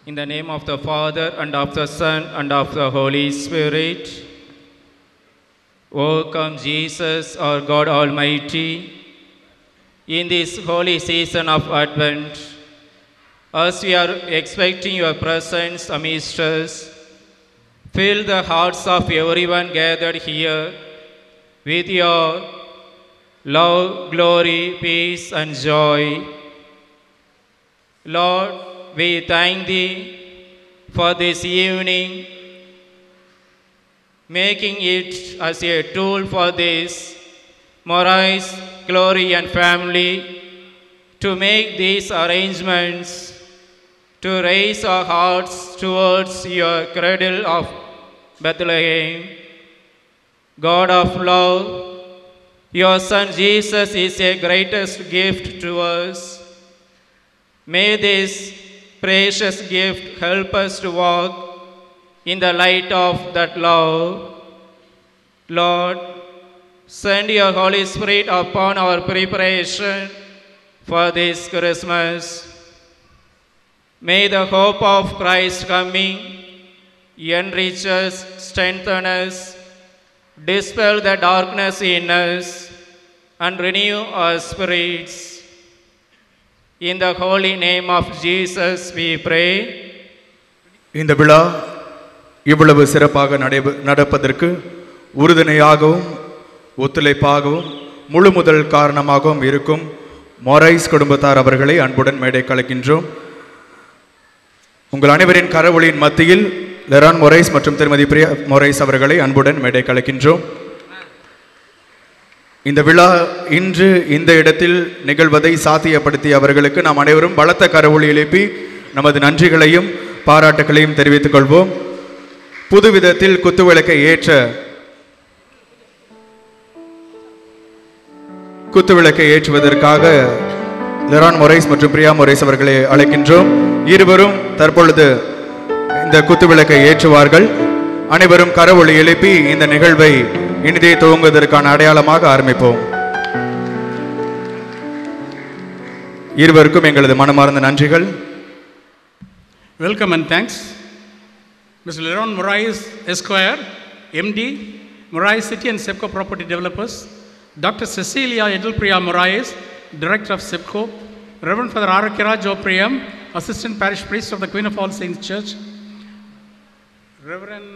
In the name of the Father, and of the Son, and of the Holy Spirit. O come, Jesus, our God Almighty, in this holy season of Advent, as we are expecting your presence amidst us, fill the hearts of everyone gathered here with your love, glory, peace, and joy. Lord, we thank Thee for this evening, making it as a tool for this Morais, Glory and family to make these arrangements to raise our hearts towards your cradle of Bethlehem. God of love, your Son Jesus is a greatest gift to us. May this precious gift help us to walk in the light of that love. Lord, send your Holy Spirit upon our preparation for this Christmas. May the hope of Christ coming enrich us, strengthen us, dispel the darkness in us, and renew our spirits. In the holy name of Jesus we pray. இந்த விழா இவ்வளவு சிறப்பாக நடப்பதற்கு உறுதுணையாகவும் ஒத்துழைப்பாகவும் முழு முதல் காரணமாகவும் இருக்கும் மொரைஸ் குடும்பத்தார் அவர்களை அன்புடன் மேடை கலைக்கின்றோம். உங்கள் அனைவரின் கரவொலியின் மத்தியில் லெரான் மொரைஸ் மற்றும் திருமதி பிரியா மொரைஸ் அவர்களை அன்புடன் மேடை கலைக்கின்றோம். இந்த விழா இன்று இந்த இடத்தில் நிகழ்வதை சாத்தியப்படுத்திய அவர்களுக்கு நாம் அனைவரும் பலத்த கரவொலி எழுப்பி நமது நன்றிகளையும் பாராட்டுகளையும் தெரிவித்துக் கொள்வோம். புதுவிதத்தில் குத்துவிளக்கை ஏற்றுவதற்காக லெரான் மொரைஸ் மற்றும் பிரியா மொரைஸ் அவர்களை அழைக்கின்றோம். இருவரும் தற்பொழுது இந்த குத்துவிளக்கை ஏற்றுவார்கள். அனைவரும் கரவொலி எழுப்பி இந்த நிகழ்வை இனிதே துவங்குவதற்கான அடையாளமாக ஆரம்பிப்போம். இருவருக்கும் எங்களது மனமார்ந்த நன்றிகள். Welcome and thanks. Mr. Leron Morais Esquire, MD, Morais City and SEPCO Property Developers. Dr. Cecilia Edelpriya Morais, Director of SEPCO. Reverend Father Arakira Jopriyam, Assistant Parish Priest of the Queen of All Saints Church. Reverend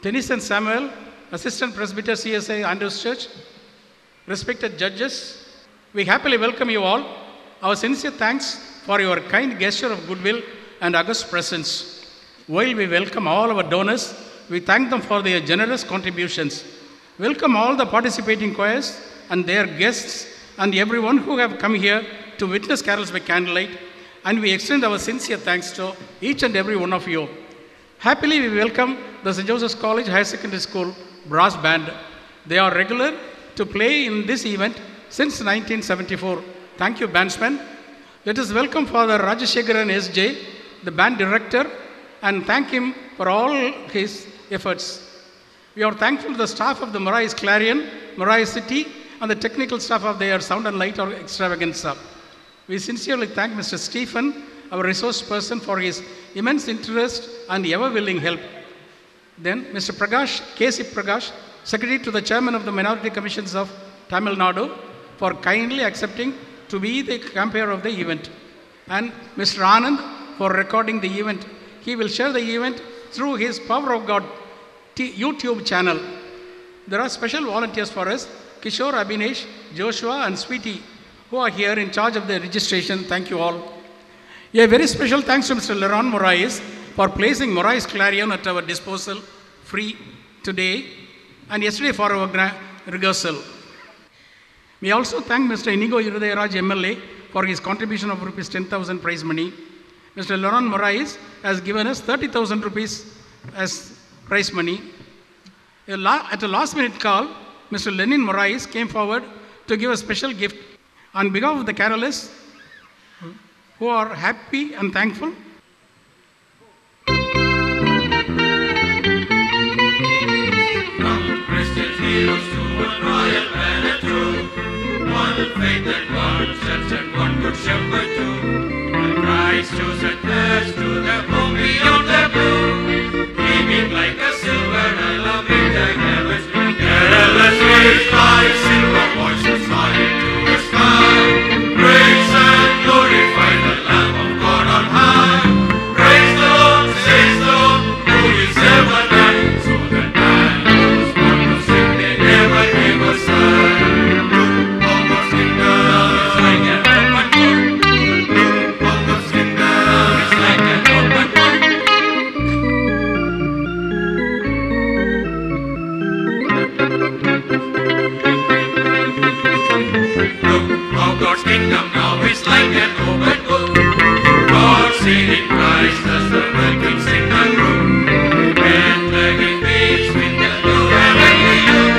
Tennyson Samuel, Assistant Presbyter CSI Andrews Church. Respected judges, we happily welcome you all. Our sincere thanks for your kind gesture of goodwill and august presence. While we welcome all our donors, we thank them for their generous contributions. Welcome all the participating choirs and their guests and everyone who have come here to witness carols by candlelight, and we extend our sincere thanks to each and every one of you. Happily we welcome the St. Joseph's College Higher Secondary School Brass Band. They are regular to play in this event since 1974. Thank you, bandsmen. Let us welcome Father Rajashekaran S.J., the band director, and thank him for all his efforts. We are thankful to the staff of the Morais Clarion, Morais City, and the technical staff of their sound and light extravaganza. We sincerely thank Mr. Stephen, our resource person, for his immense interest and ever-willing help. Then Mr. Prakash, K.C. Prakash, Secretary to the Chairman of the Minority Commissions of Tamil Nadu, for kindly accepting to be the compere of the event. And Mr. Anand for recording the event. He will share the event through his Power of God YouTube channel. There are special volunteers for us, Kishore, Abhinesh, Joshua and Sweetie, who are here in charge of the registration. Thank you all. A very special thanks to Mr. Leron Morais for placing Morais Clarion at our disposal free today and yesterday for our rehearsal. We also thank Mr. Inigo Irudayaraj MLA for his contribution of rupees 10,000 prize money. Mr. Leron Morais has given us 30,000 rupees as prize money. At a last minute call, Mr. Lenin Morais came forward to give a special gift. On behalf of the carolers who are happy and thankful, Christian heroes to one royal planet true, one faith and one church and one good shepherd too. Christ chosen us to the home beyond the blue, gleaming like a silver element in the heavens. Careless rays like silver voices high into the sky. Praise and glorify the Lamb of God on high. Praise the Lord, says the Lord, who is ever nigh. So that man who's born to sing, they never ever sigh. Look on the kingdom is like an open book. Look on the kingdom is like an open book. Look how God's kingdom now is like an open book. God seen in Christ as the welcome in the room. And begging beats with the new heavenly look.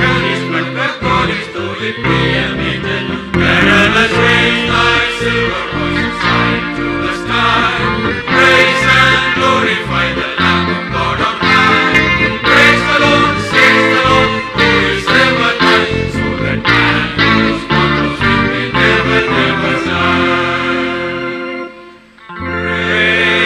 God is but the God is to it be emitted. Perilous rays like silver voices shine to the sky. Praise and glorify the Lamb of God on high. Praise the Lord, says the Lord, who is ever nigh. So that man who's born to sing may never, never sigh. Praise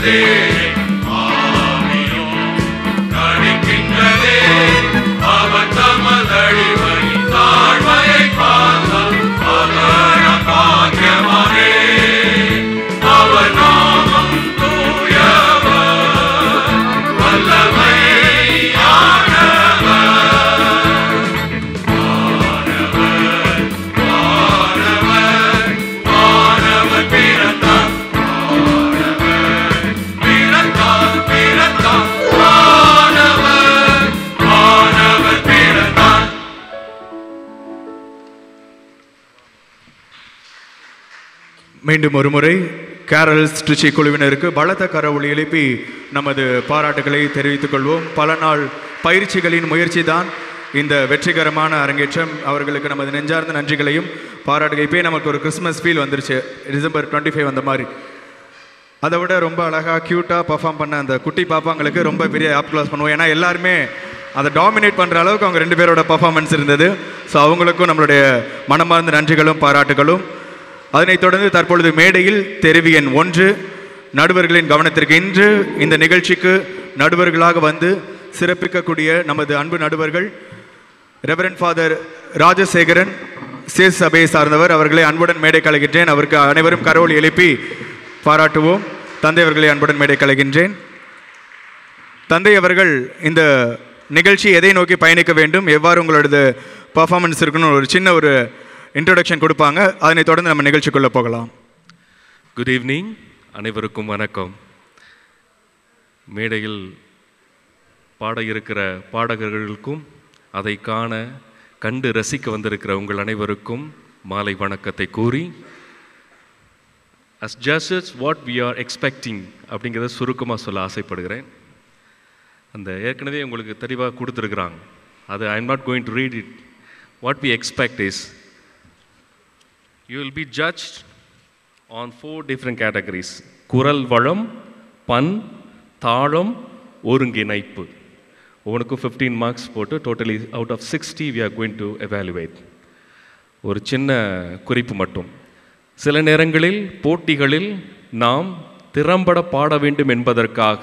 கடிக்கின்றதே ஆவியும் கடிக்கின்றதே அவர் தமதழிவரின் தாழ்மையை பார்த்தால் அவர் பாக்கியமானே அவர் நாமம் தூயவர் வல்லமையானவர் வானவர் பிறந்தார் பிறந்தார் பிறந்தார் வானவர் பிறந்தார். மீண்டும் ஒரு முறை கேரல்ஸ் ட்ரிச்சி குழுவினருக்கு பலத்த கரவொலி எழுப்பி நமது பாராட்டுகளை தெரிவித்துக் கொள்வோம். பல நாள் பயிற்சிகளின் முயற்சி தான் இந்த வெற்றிகரமான அரங்கேற்றம். அவர்களுக்கு நமது நெஞ்சார்ந்த நன்றிகளையும் பாராட்டுகள். இப்போயே நமக்கு ஒரு கிறிஸ்மஸ் ஃபீல் வந்துருச்சு, டிசம்பர் 25 அந்த மாதிரி. அதை விட ரொம்ப அழகாக க்யூட்டாக பர்ஃபார்ம் பண்ண அந்த குட்டி பாப்பாங்களுக்கு ரொம்ப பெரிய ஆப் கிளாஸ் பண்ணுவோம். ஏன்னா எல்லாருமே அதை டாமினேட் பண்ணுற அளவுக்கு அவங்க 2 பேரோட பர்ஃபார்மன்ஸ் இருந்தது. ஸோ அவங்களுக்கும் நம்மளுடைய மனமார்ந்த நன்றிகளும் பாராட்டுகளும். அதனைத் தொடர்ந்து தற்பொழுது மேடையில் தெரிவு எண் 1 நடுவர்களின் கவனத்திற்கு. இன்று இந்த நிகழ்ச்சிக்கு நடுவர்களாக வந்து சிறப்பிக்கக்கூடிய நமது அன்பு நடுவர்கள் ரெவரண்ட் ஃபாதர் ராஜசேகரன், சேஸ் சபையை சார்ந்தவர். அவர்களை அன்புடன் மேடை கலைகின்றேன். அவருக்கு அனைவரும் கரவொலி எழுப்பி பாராட்டுவோம். தந்தை அவர்களை அன்புடன் மேடை கலைகின்றேன். தந்தை அவர்கள் இந்த நிகழ்ச்சி எதை நோக்கி பயணிக்க வேண்டும், எவ்வாறு உங்களோட பர்ஃபார்மன்ஸ் இருக்குன்னு ஒரு சின்ன ஒரு இன்ட்ரோடக்ஷன் கொடுப்பாங்க. அதனைத் தொடர்ந்து நம்ம நிகழ்ச்சிக்குள்ளே போகலாம். குட் ஈவினிங், அனைவருக்கும் வணக்கம். மேடையில் பாட இருக்கிற பாடகர்களுக்கும் அதை கண்டு ரசிக்க வந்திருக்கிற உங்கள் அனைவருக்கும் மாலை வணக்கத்தை கூறி, as judges what we are expecting அப்படிங்கிறத சுருக்கமாக சொல்ல ஆசைப்படுகிறேன். அந்த ஏற்கனவே உங்களுக்கு தெளிவாக கொடுத்துருக்குறாங்க, அது I am not going to read it. What we expect is you will be judged on 4 different categories: குரல் வளம், பண், தாளம், ஒருங்கிணைப்பு. ஒவ்வொன்றுக்கும் 15 மார்க்ஸ் போட்டு totally out of 60 we are going to evaluate. ஒரு சின்ன குறிப்பு மட்டும், சில நேரங்களில் போட்டிகளில் நாம் திறம்பட பாட வேண்டும் என்பதற்காக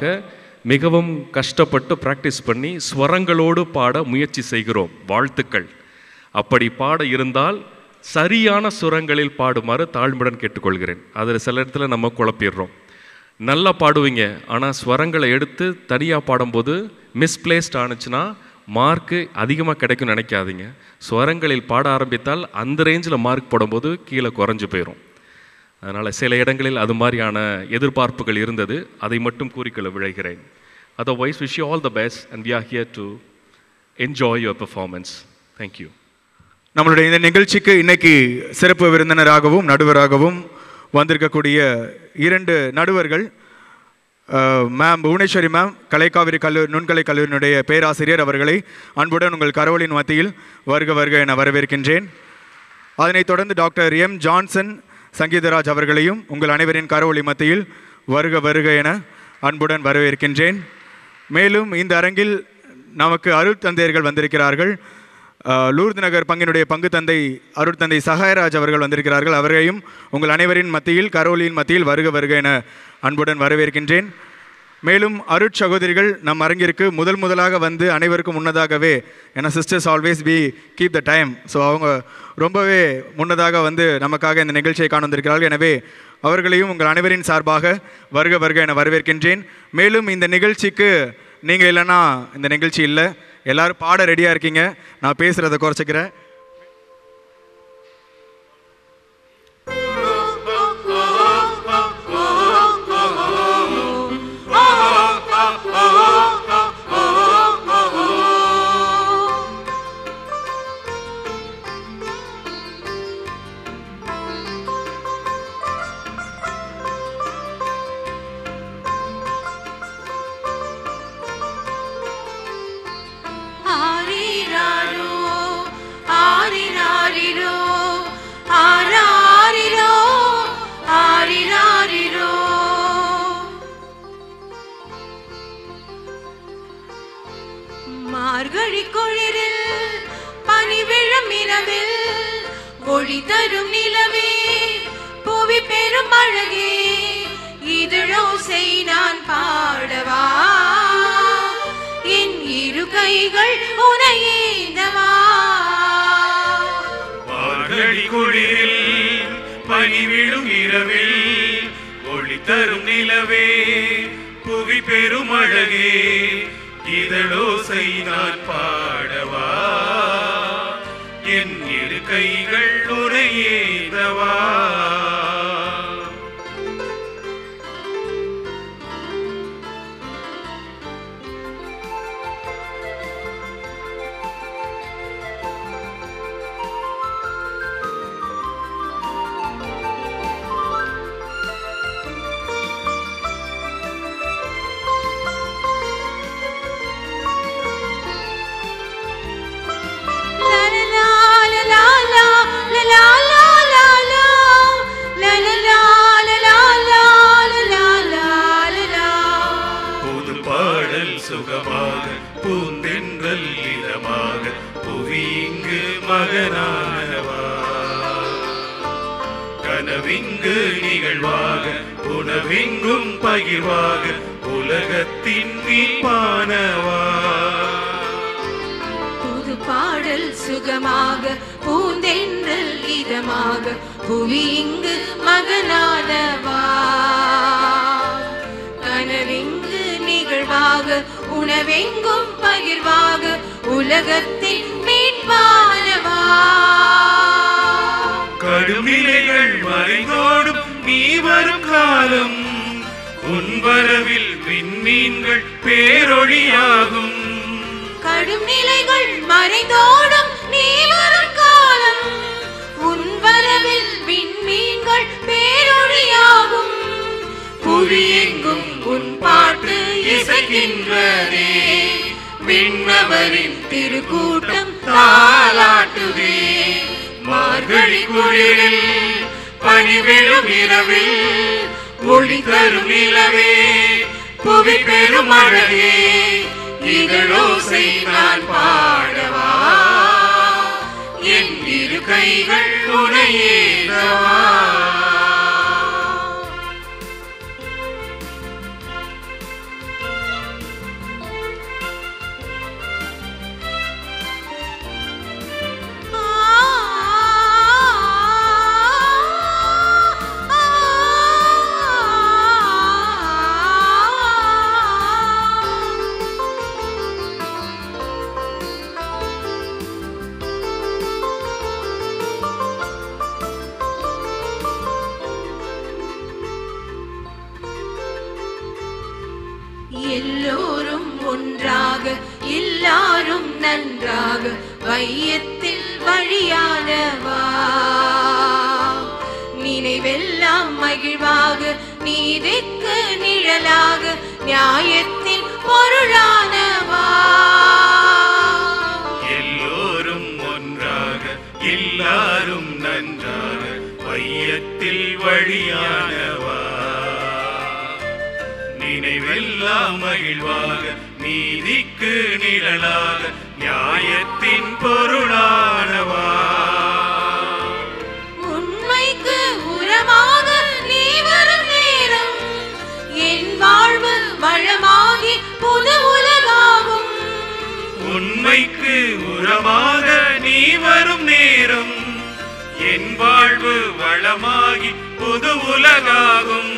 மிகவும் கஷ்டப்பட்டு ப்ராக்டிஸ் பண்ணி ஸ்வரங்களோடு பாட முயற்சி செய்கிறோம். வாழ்த்துக்கள். அப்படி பாட இருந்தால் சரியான சுரங்களில் பாடுமாறு தாழ்மையுடன் கேட்டுக்கொள்கிறேன். அதில் சில இடத்துல நம்ம குழப்பிடுறோம். நல்லா பாடுவீங்க, ஆனால் ஸ்வரங்களை எடுத்து தனியாக பாடும்போது மிஸ்பிளேஸ்ட் ஆனிச்சுன்னா மார்க்கு அதிகமாக கிடைக்கும்னு நினைக்காதீங்க. ஸ்வரங்களில் பாட ஆரம்பித்தால் அந்த ரேஞ்சில் மார்க் போடும்போது கீழே குறைஞ்சி போயிடும். அதனால் சில இடங்களில் அது மாதிரியான எதிர்பார்ப்புகள் இருந்தது, அதை மட்டும் கூறிக்கொள்ள விழைகிறேன். Otherwise wish you all the best and we are here to enjoy your performance. Thank you. நம்மளுடைய இந்த நிகழ்ச்சிக்கு இன்னைக்கு சிறப்பு விருந்தினராகவும் நடுவராகவும் வந்திருக்கக்கூடிய 2 நடுவர்கள், மேம் புவனேஸ்வரி மேம், கலைக்காவிரி நுண்கலை கல்லூரியினுடைய பேராசிரியர். அவர்களை அன்புடன் உங்கள் கரவொலியின் மத்தியில் வருக வருக என வரவேற்கின்றேன். அதனைத் தொடர்ந்து டாக்டர் எம் ஜான்சன் சங்கீதராஜ் அவர்களையும் உங்கள் அனைவரின் கரவொலி மத்தியில் வருக வருக என அன்புடன் வரவேற்கின்றேன். மேலும் இந்த அரங்கில் நமக்கு அருட்தந்தையர்கள் வந்திருக்கிறார்கள். லூர்து நகர் பங்கினுடைய பங்கு தந்தை அருட்தந்தை சகாயராஜ் அவர்கள் வந்திருக்கிறார்கள். அவரையும் உங்கள் அனைவரின் மத்தியில் கரோலியின் மத்தியில் வருக வருக என அன்புடன் வரவேற்கின்றேன். மேலும் அருட் சகோதரிகள் நம் அரங்கிற்கு முதலாக வந்து அனைவருக்கும் முன்னதாகவே, ஏன்னா sisters always be keep the time, so அவங்க ரொம்பவே முன்னதாக வந்து நமக்காக இந்த நிகழ்ச்சியை காண வந்திருக்கிறார்கள். எனவே அவர்களையும் உங்கள் அனைவரின் சார்பாக வருக வருக என வரவேற்கின்றேன். மேலும் இந்த நிகழ்ச்சிக்கு நீங்கள் இல்லைன்னா இந்த நிகழ்ச்சி இல்லை. எல்லோரும் பாட ரெடியாக இருக்கீங்க, நான் பேசுகிறத குறைச்சிக்கிறேன். ஒளி தரும் நிலவே, புவி பெரும் அழகே, இதழோசை நான் பாடவா, என் இரு கைகள் உனையேந்தவா. மார்கழி குளிரில் பனிவிழும் இரவில் ஒளி தரும் நிலவே புவி பெரும் அழகே, இதழோசை நான் பாடவா, என் இரு கைகள் உனையேந்தவா. சுகமாக பூந்தென்றல் இதமாக புவி இங்கு மகனானவா, கனவிங்கு நிகழ்வாக உணவெங்கும் பகிர்வாக உலகத்தின் மீட்பானவா. புது பாடல் சுகமாக பூந்தென்றல் இதமாக புவி இங்கு மகனானவா, கனவிங்கு நிகழ்வாக உணவெங்கும் பகிர்வாக உலகத்தின் மீட்பானவா. கடுமிலைகள் மறைந்தோடும் நீ வரும் காலம், உன் வரவில் விண்மீன்கள் பேரொழியாகும். கடும் நிலைகள் மறைந்தோடும் நீ வரும் காலம், உன் வரவில் விண்மீன்கள் பேரொழியாகும். புவியெங்கும் உன் பாட்டு இசைக்கின்றதே, விண்ணவரின் திருக்கூட்டம் தாலாட்டுதே. மார்கழி குளிரில் பனிவிழும் இரவில் ஒளி தரும் நிலவே புவி பெரும் அழகே, இதழோசை நான் பாடவா, என் இரு கைகள் உனையேந்தவா. எல்லோரும் ஒன்றாக எல்லாரும் நன்றாக வையத்தில் வழியானவா, நினைவெல்லாம் மகிழ்வாக நீதிக்கு நிழலாக நியாயத்தின் பொருளானவா. எல்லோரும் ஒன்றாக எல்லாரும் நன்றாக வையத்தில் வழியானவா, நினைவெல்லாம் மகிழ்வாக நீதிக்கு நிழலாக நியாயத்தின் பொருளானவா. உண்மைக்கு உரமாக நீ வரும் நேரம், என் வாழ்வு வளமாகி புது உலகாகும். உண்மைக்கு உரமாக நீ வரும் நேரம், என் வாழ்வு வளமாகி புது உலகாகும்.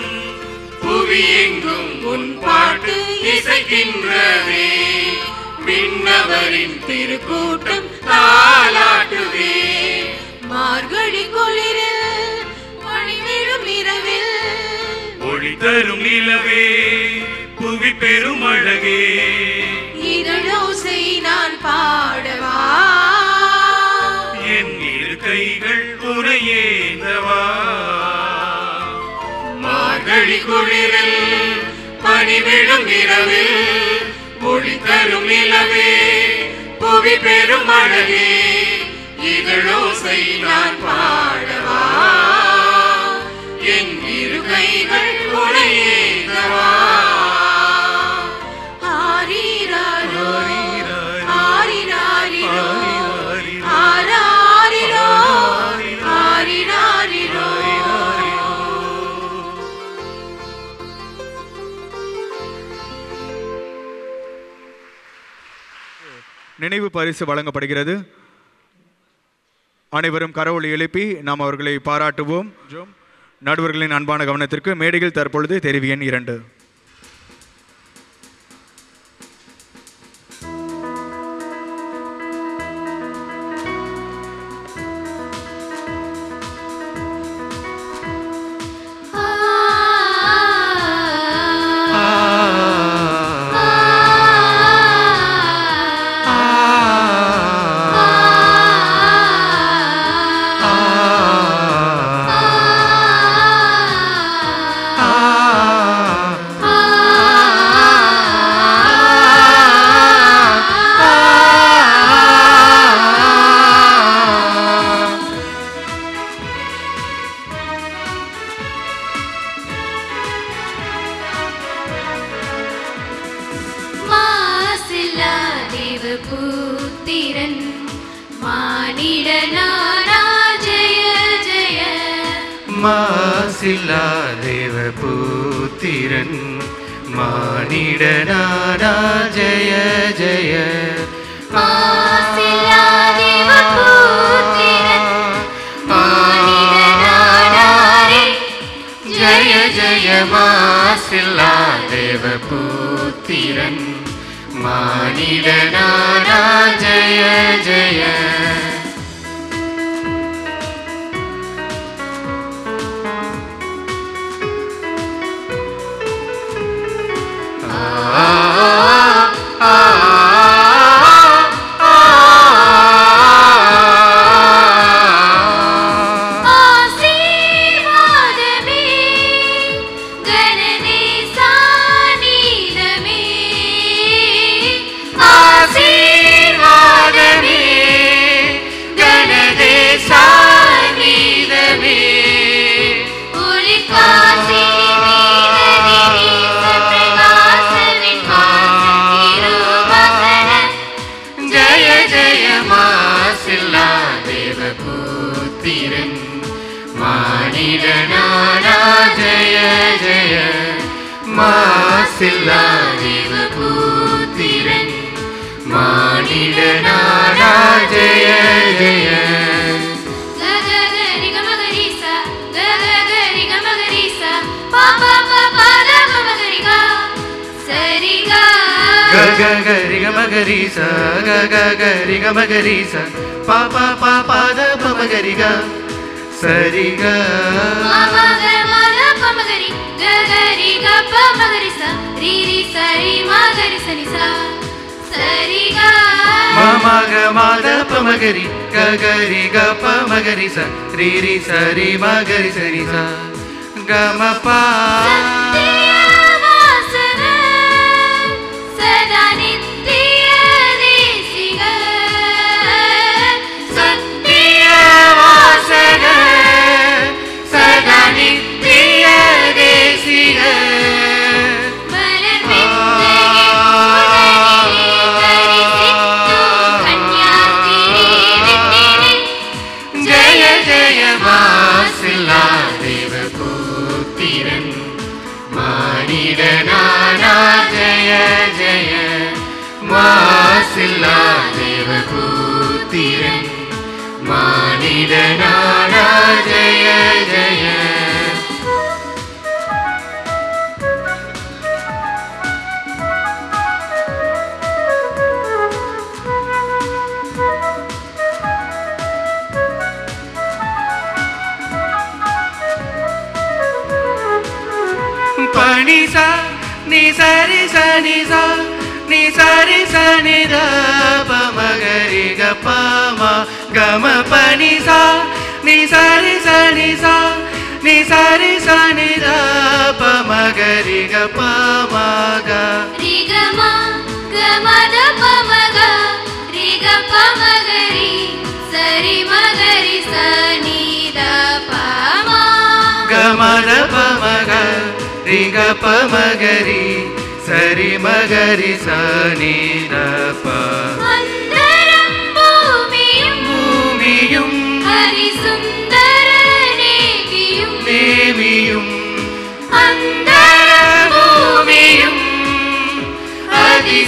புவியெங்கும் உன் பாட்டு இசைக்கின்றதே, விண்ணவரின் திருக்கூட்டம் தாலாட்டுதே. மார்கழி குளிரில் பனிவிழும் இரவில் ஒளி தரும் நிலவே புவி பெரும் அழகே, இதழோசை நான் பாடவா, என் இரு கைகள் உனையேந்தவா. மார்கழி குளிரில் பனிவிழும் இரவில் ஒளி தரும் நிலவே புவி பெரும் அழகே, இதழோசை நான் பாடவா, என் இரு கைகள் உனையேந்தவா. ஆரிராரோ ஆரிராரிரோ ஆராரிரோ ஆரிராரிரோ. நினைவு பரிசு வழங்கப்படுகிறது. அனைவரும் கரவொலி எழுப்பி நாம் அவர்களை பாராட்டுவோம். நடுவர்களின் அன்பான கவனத்திற்கு மேடையில் தற்பொழுது தெரிவு எண் 2.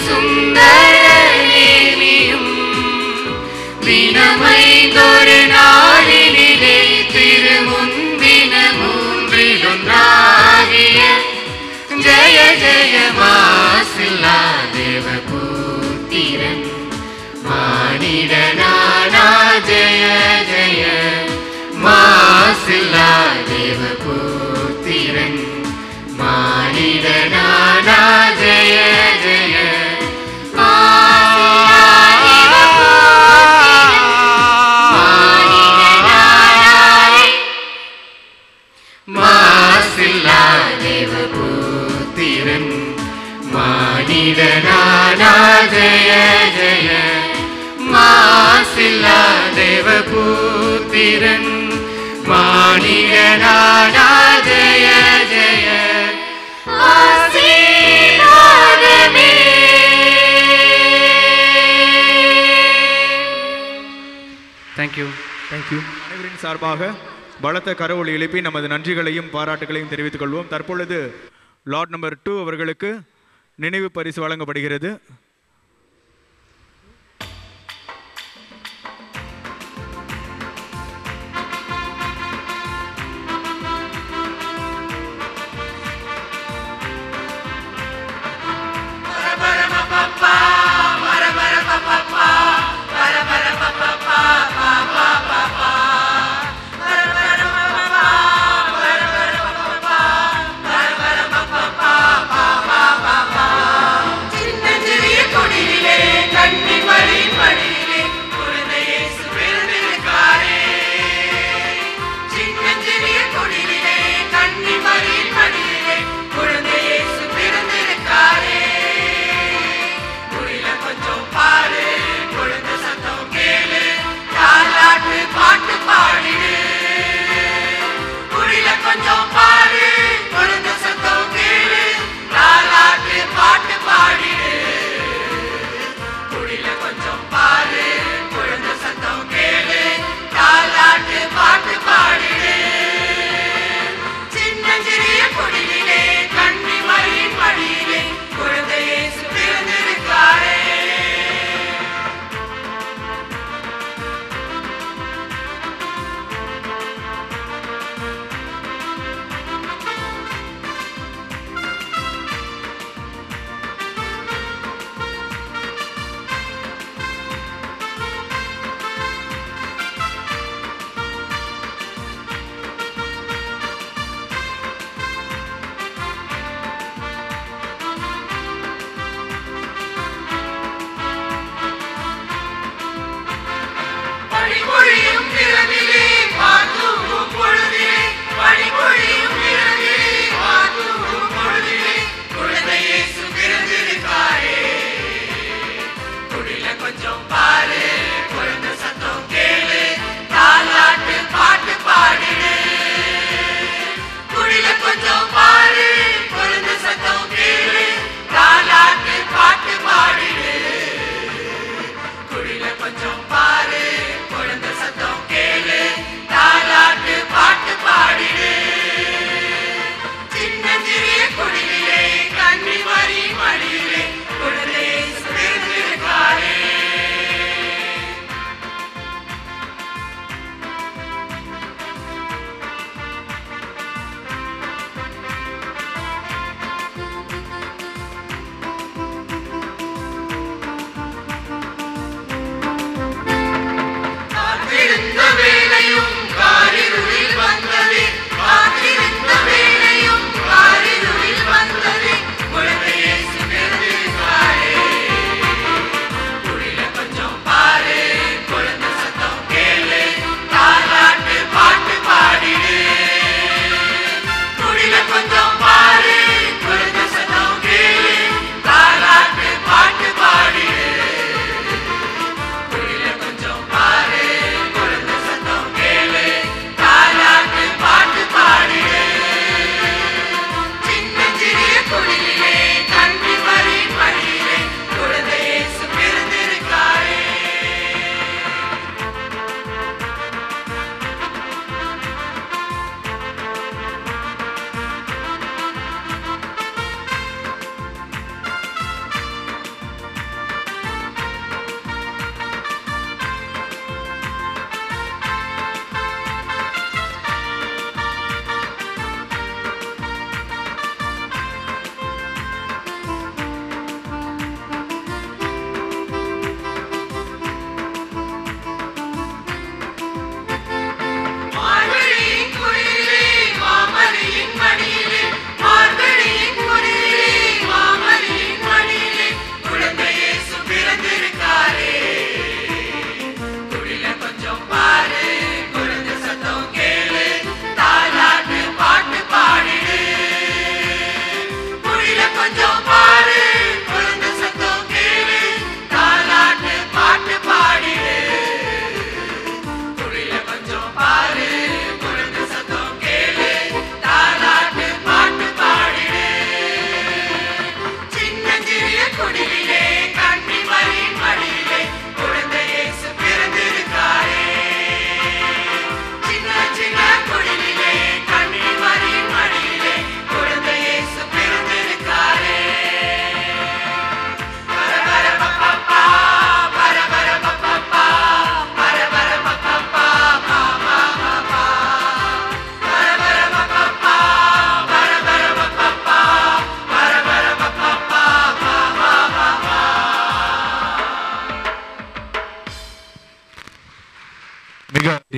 சுந்தர நேமியும் மாசில்லா தேவபுத்திரன் மானிடனானா ஜெய ஜெய மாசில்லா தேவபுத்திரன் மானிடனானா ஜெய ஜெய மாசில்லா தேவபுத்திரன் மானிடனானா ஜெய ஜெய ஆசீர்வாதமே. தேங்க்யூ. அனைவரின் சார்பாக பலத்த கரவொலி எழுப்பி நமது நன்றிகளையும் பாராட்டுகளையும் தெரிவித்துக் கொள்வோம். தற்பொழுது லார்ட் நம்பர் 2 அவர்களுக்கு நினைவு பரிசு வழங்கப்படுகிறது. சின்னஞ்சிறிய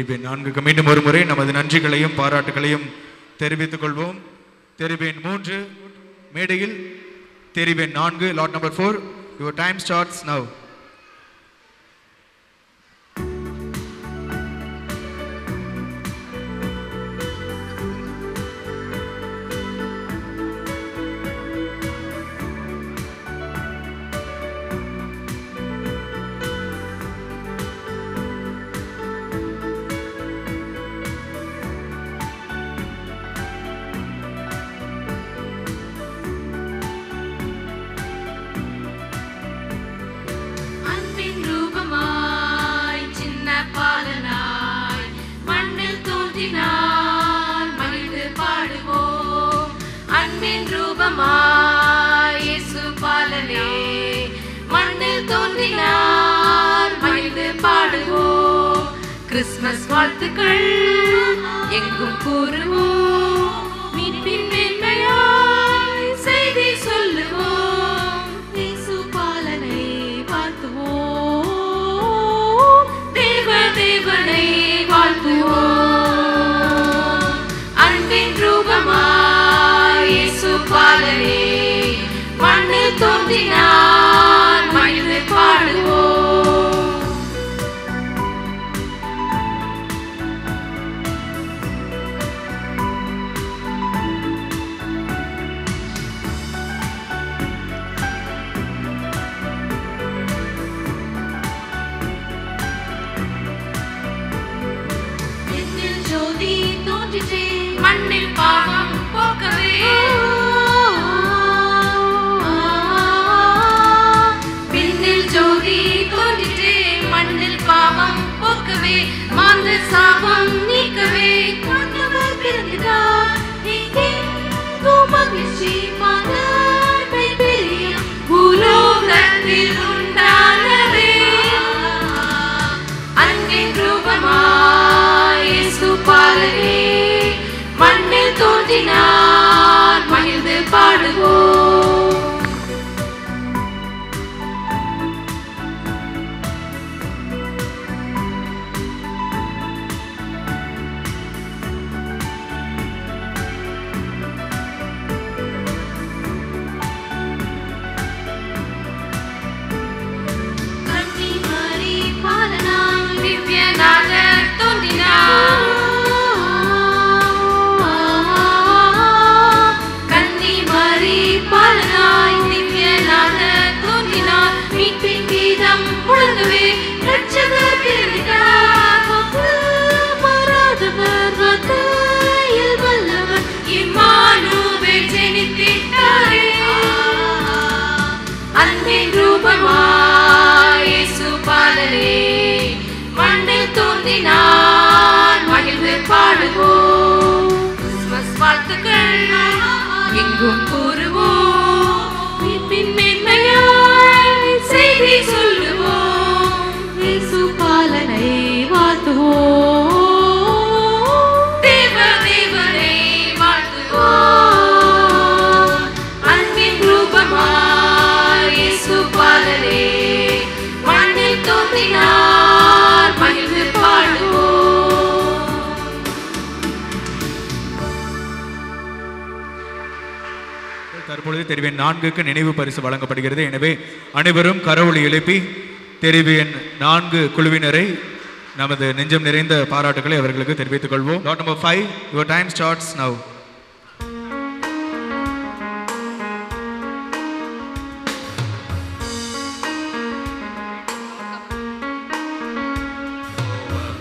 தெரிவேன் 4க்கு மீண்டும் ஒரு முறை நமது நன்றிகளையும் பாராட்டுகளையும் தெரிவித்துக் கொள்வோம். தெரிவேன் 3 மேடையில், தெரிவேன் 4 lot number 4. Your time starts now. Christmas வாழ்த்துக்கள் எங்கும் கூறுவோம், மீட்பின் மேன்மையாய் செய்தி சொல்லுவோம், இயேசு பாலனை வாழ்த்துவோம், தேவனை வாழ்த்துவோம். அன்பின் ரூபமாய் இயேசு பாலனே மண்ணில் தோன்றினார், மகிழ்ந்து பாடுவோம். மண்ணில் பாவம் போக்கவே, விண்ணில் ஜோதி தோன்றிற்றே, மண்ணில் பாவம் போக்கவே, மாந்த சாபம் நீக்கவே, கொண்டவர் பிறந்தார், எங்கெங்கும் மகிழ்ச்சி மலர்மை பிரியம் பூலோகத்தில் உண்டானவே. அன்பின் ரூபமாய் இயேசு பாலனே மண்ணில் தோன்றினார், மகிழ்ந்து பாடுவோம். கன்னிமரி பாலனாய் திவ்யனாக தோன்றினார், மீட்பின் கீதம் முழங்கவே, இரட்சகர் பிறந்தார், மாறாதவர் வார்த்தையில் வல்லவர், இம்மானுவேல் ஜெனித்திட்டாரே. அன்பின் ரூபமாய் இயேசு பாலனே மண்ணில் தோன்றினார், மகிழ்ந்து பாடுவோம். கிறிஸ்மஸ் வாழ்த்துக்கள் எங்கும் கூறுவோம், மீட்பின் மேன்மையாய் செய்தி சொல்லுவோம், இயேசு பாலனை வாழ்த்துவோம், தேவனை வாழ்த்துவோம். அன்பின் ரூபமாய் இயேசு பாலனே மண்ணில் தோன்றினார், மகிழ்ந்து பாடுவோம். தற்பொழுது தெரிவேன் 4க்கு நினைவு பரிசு வழங்கப்படுகிறது. எனவே அனைவரும் கரவொலி எழுப்பி தெரிவேன் 4 குழுவினரை நமது நெஞ்சம் நிறைந்த பாராட்டுகளை அவர்களுக்கு தெரிவித்துக் கொள்வோம். lot number 5, your time starts now.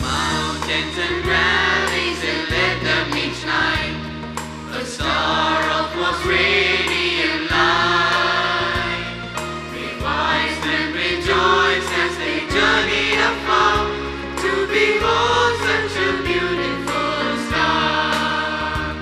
Mountains and valleys and let them each night, a star of most radiant light. Rejoice and rejoice as they journey afar to behold such a beautiful star.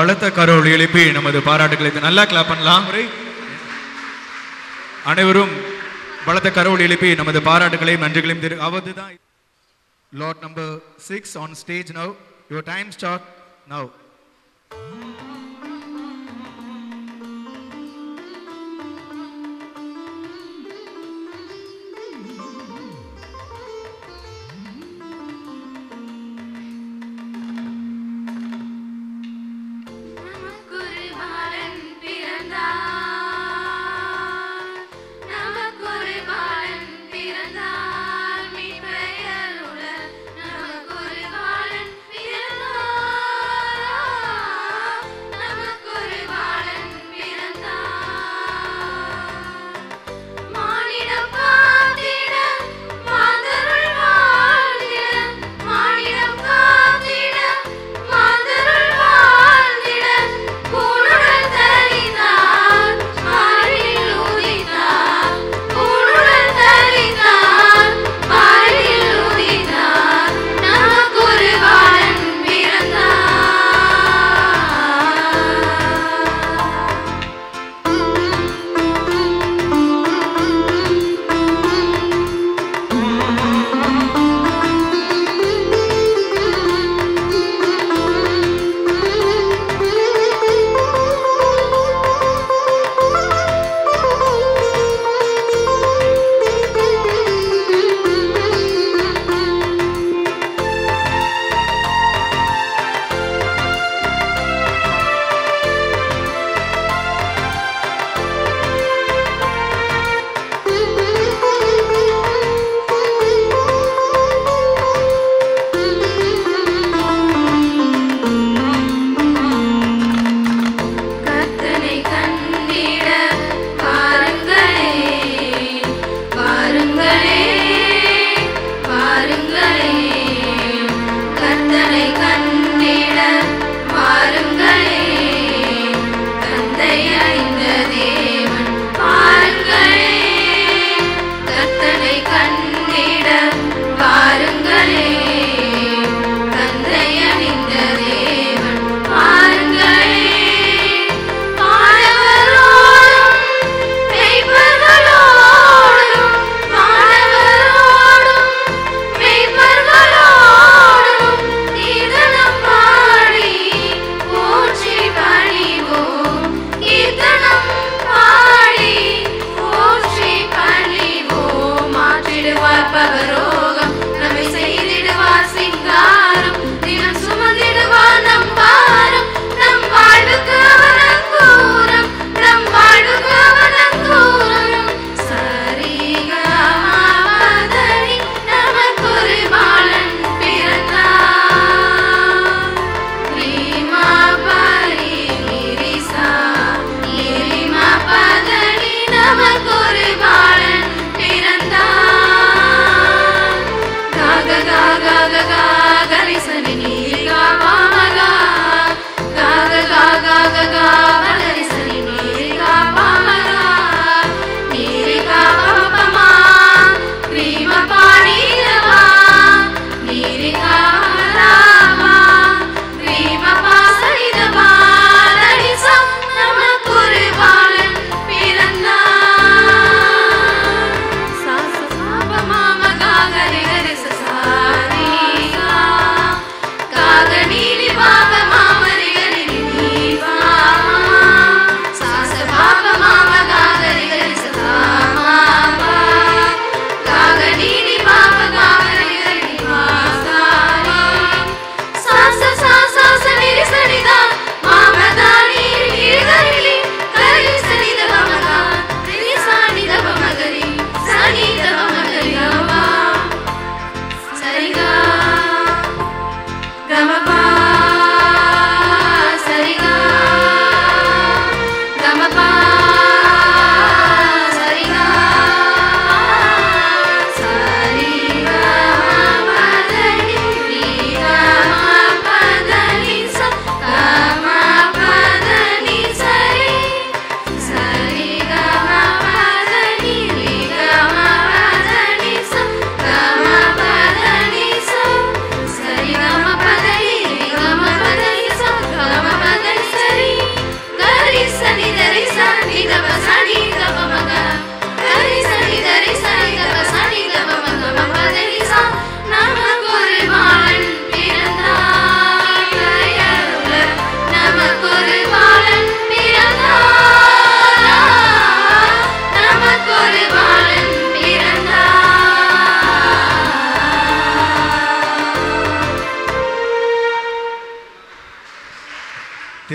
பலத்த Carol எழுப்பி நமது பாராட்டுகளை நல்லா clap பண்ணலாம். அனைவரும் பலத்த Carol எழுப்பி நமது பாராட்டுகளையும் நன்றிகளையும் அவதுதான். Lot number 6 on stage now. Your time start now.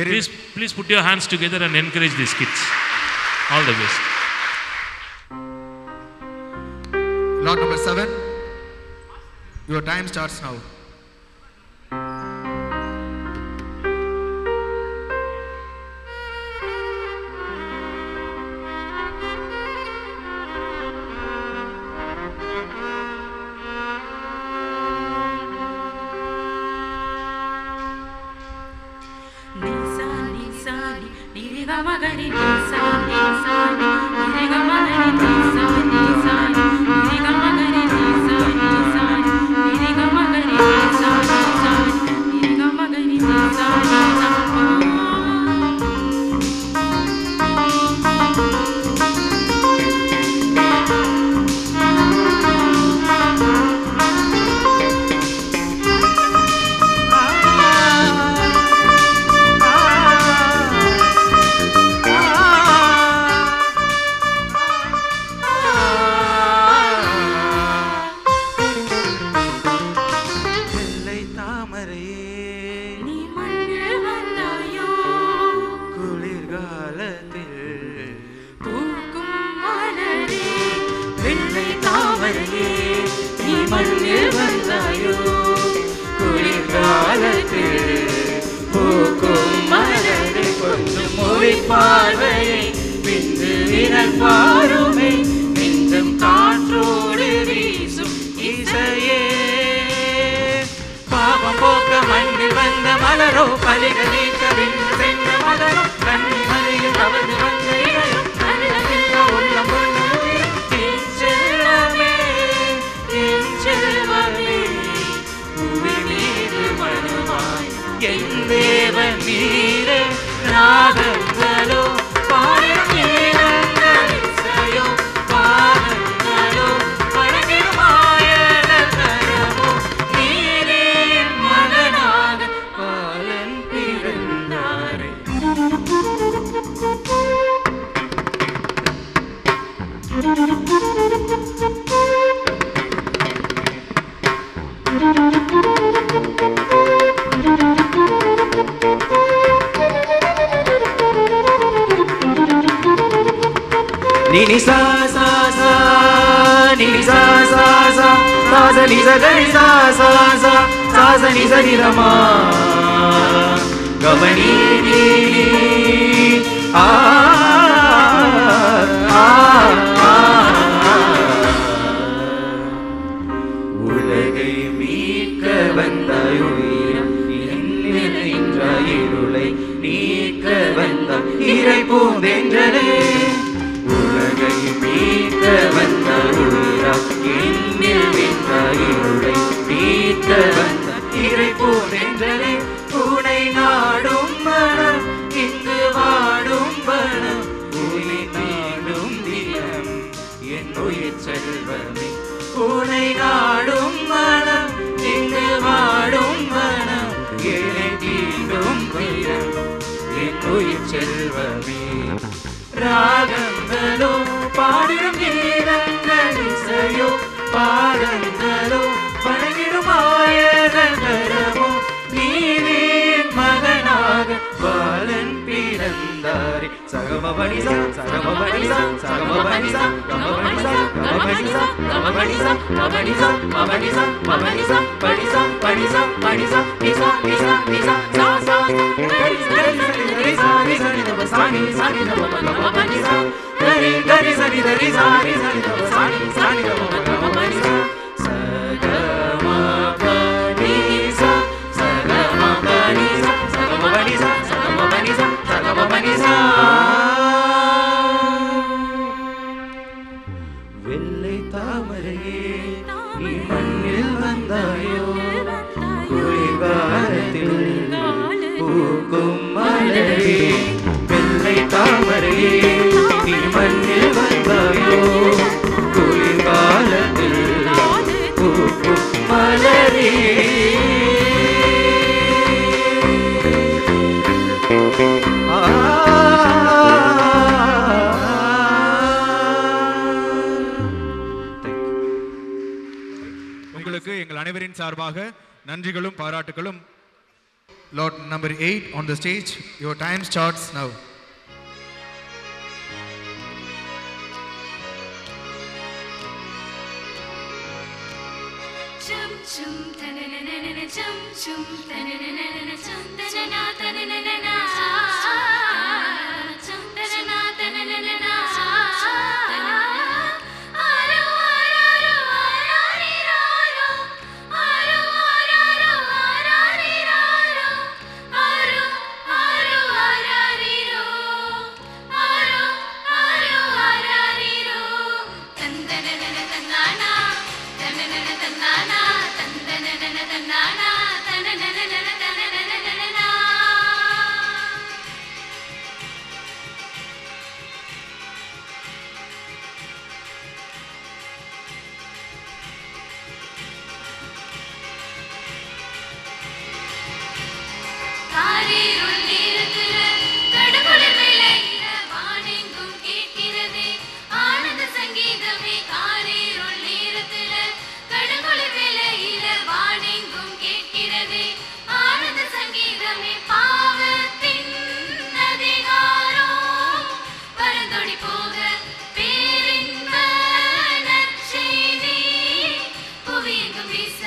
Please put your hands together and encourage these kids. All the best. Lot number 7. Your time starts now. உங்களுக்கு எங்கள் அனைவரின் சார்பாக நன்றிகளும் பாராட்டுகளும். Lot number 8 on the stage. Your time starts now. Chum chum tananana chum chum tananana chum tanana tananana chum tanana tananana aro aro arari raro aro aro arari raro aro aro arari ro aro aro arari ro tandanana tanana tananana tanana tandanana tanana tananana tananana காரிருள் நேரத்துல கடவுளின் வேளையில வானெங்கும் கேட்கிறதே ஆனந்த சங்கீதமே காரிருள் நேரத்துல கடவுளின் வேளையில வானெங்கும் கேட்கிறதே ஆனந்த சங்கீதமே பாவத்தின் அதிகாரம் பரந்தோடி போக பேரின்ப நற்செய்தி புவியெங்கும் வீச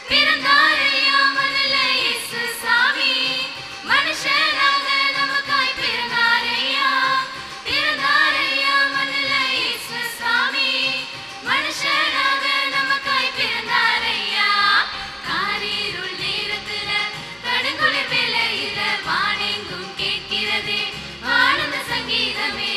பிறந்தாரையா மனல இயேசு சாமி மனுஷனாக நமக்காய் பிறந்தாரையா பிறந்தாரையா மனல இயேசு சாமி மனுஷனாக நமக்காய் பிறந்தாரையா காரிருள் நேரத்துல கடுங்குளிர் வேளையில வானெங்கும் கேட்கிறதே ஆனந்த சங்கீதமே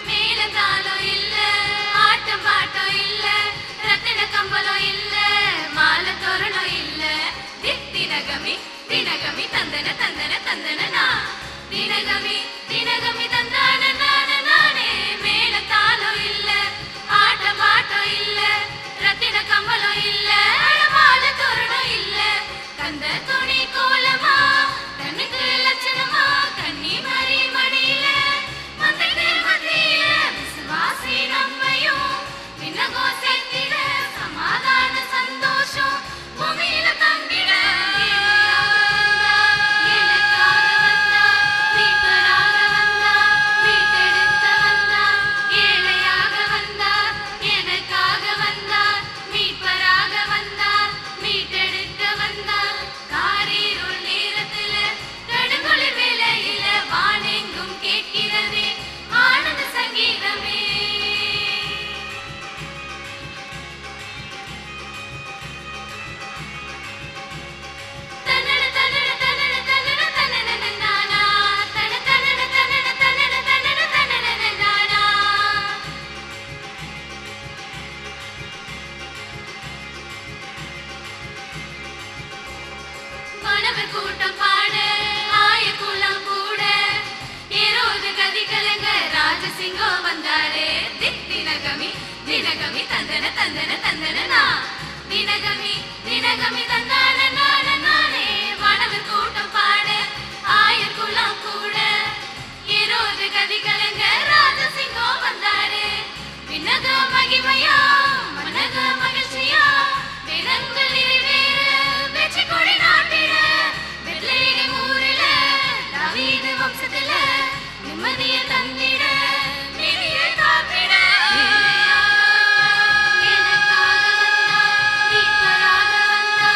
மேலதாளம் இல்ல ஆட்டம் பாட்டம் இல்ல ரத்தின கம்பளம் இல்ல மாலை தோரணம் இல்ல தினகமி தினகமி தந்தன தந்தன தந்தனா தினகமி தினகமி தந்தான நானே மேலதாளம் இல்ல ஆட்டம் பாட்டம் இல்ல ரத்தின கம்பளம் இல்ல மாலை தோரணம் இல்ல கந்த துணி கோலமா கண்ணுக்கு லட்சணமா கண்ணி மறி மடியில மந்தைகள் மத்தியில விசுவாசி நம்மையும் விண்ணகோ சேர்த்திட சமாதான சந்தோஷம் பூமியில தங்கிட எனக்காக வந்தா மீட்பராக வந்தா மீட்டெடுக்க வந்தா ஏழையாக வந்தா எனக்காக வந்தா மீட்பராக வந்தா மீட்டெடுக்க வந்தா காரிருள் நேரத்துல கடுங்குளிர் வேளையில வானெங்கும் கேட்கிறதே ஆனந்த சங்கீதமே தன்னன தன்னன தன்னன தன்னன தன்னன நானா தன தன்னன தன்னன தன்னன தன்னன தன்னன நானா மாணவர் கூட்டம் பாட ஆயக்குளம் கூட ஏரோது கதி கலங்க ராஜசிங்கம் வந்தாரே தினகமி தினகமி தந்தன தந்தன தந்தனா தினகமி தினகமி தந்தான நானே மாணவர் கூட்டம் பாட ஆயக்குளம் கூட ஏரோது கதி கலங்க ராஜசிங்கம் வந்தாரே விண்ணக மகிமையா மனக மகிழ்ச்சியா வேதங்கள் நிறைவேற வெற்றி கொடி நாட்டிட பெத்லகேம் ஊரில தாவீது வம்சத்துல நிம்மதியை தந்திட நீதியை காத்திட எனக்காக வந்தா மீட்பராக வந்தா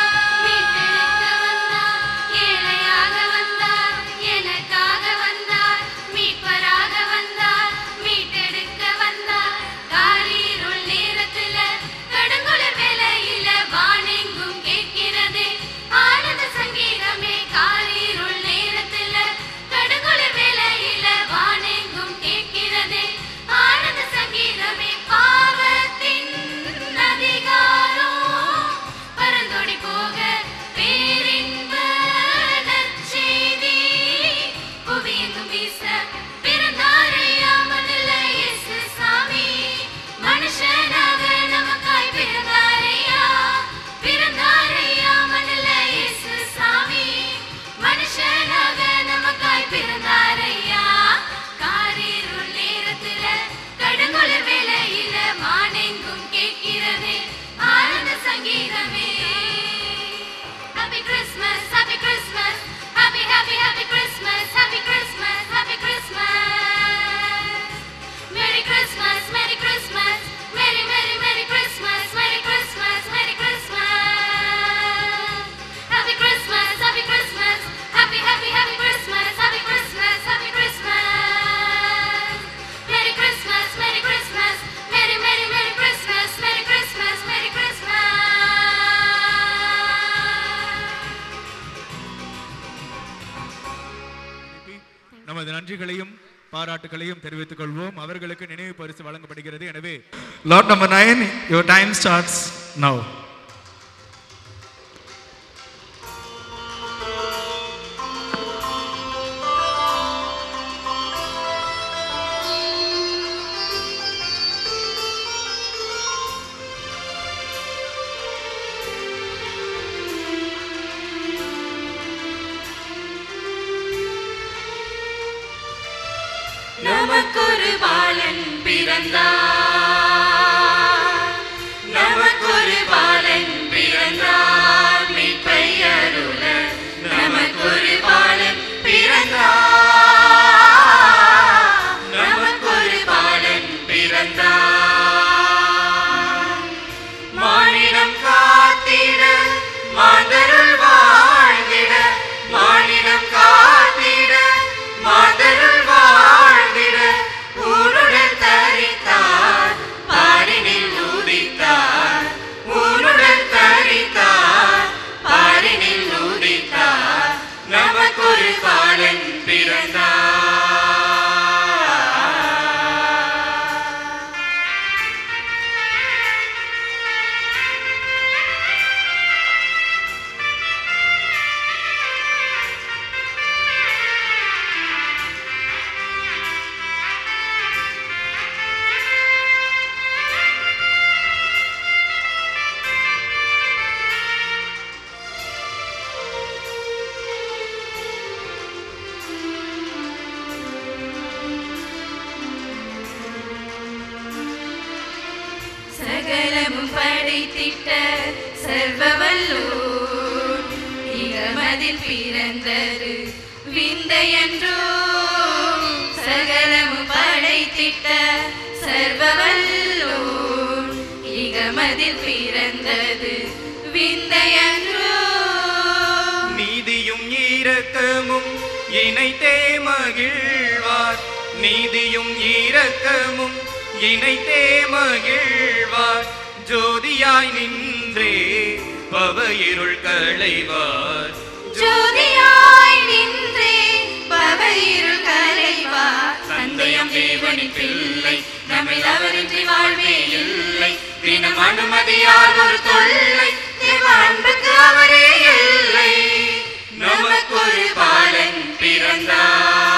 Christmas, Happy Christmas, Happy, Happy, Happy Christmas, Happy Christmas, Happy Christmas. Merry Christmas, Merry Christmas, Merry, Merry, Merry Christmas, Merry Christmas, Merry Christmas. Happy Christmas, Happy Christmas, Happy, Happy, Happy Christmas, Happy Christmas, Happy Christmas. Merry Christmas, Merry Christmas, Merry, Merry, Merry Christmas, Merry Christmas, Merry Christmas. நமது நன்றிகளையும் பாராட்டுகளையும் தெரிவித்துக் கொள்வோம். அவர்களுக்கு நினைவு பரிசு வழங்கப்படுகிறது. எனவே lot number 9, your time starts now. நமக்கொரு பாலன் பிறந்தார், நமக்கொரு பாலன் பிறந்தார், மீட்பை அருள நமக்கொரு பாலன் பிறந்தார், நமக்கொரு பாலன் பிறந்தார். மானிடம் காத்திட மாந்தருள் வாழ்ந்திட, மானிடம் காத்திட மாந்தருள் வாழ்ந்திட, ஊனுடன் தரித்தார் பாரினில் ஊதித்தார், ஊனுடன் தரித்தார் பாரினில் ஊதித்தார், நமக்கொரு பாலன் பிறந்தார். சகலமும் படைத்திட்ட சர்வவல்லோர், இகமதில் பிறந்தது விந்தையன்றோ. சகலமும் படைத்திட்ட சர்வவல்லோர், இகமதில் பிறந்தது விந்தையன்றோ. நீதியும் இரக்கமும் இணைத்தே மகிழ்வார், நீதியும் இரக்கமும் இணைத்தே மகிழ்வார், ஜோதியாய் நின்றே பவயிருள் களைவார், ஜோதியாய் நின்றே பவயிருள் களைவார். தந்தையம் தேவனின் பிள்ளை, நம்மில் அவரின்றி வாழ்வே இல்லை, தினம் அனுமதியால் ஒரு தொல்லை, தேவ அன்புக்கு அவரே இல்லை, நமக்கொரு பாலன் பிறந்தார்.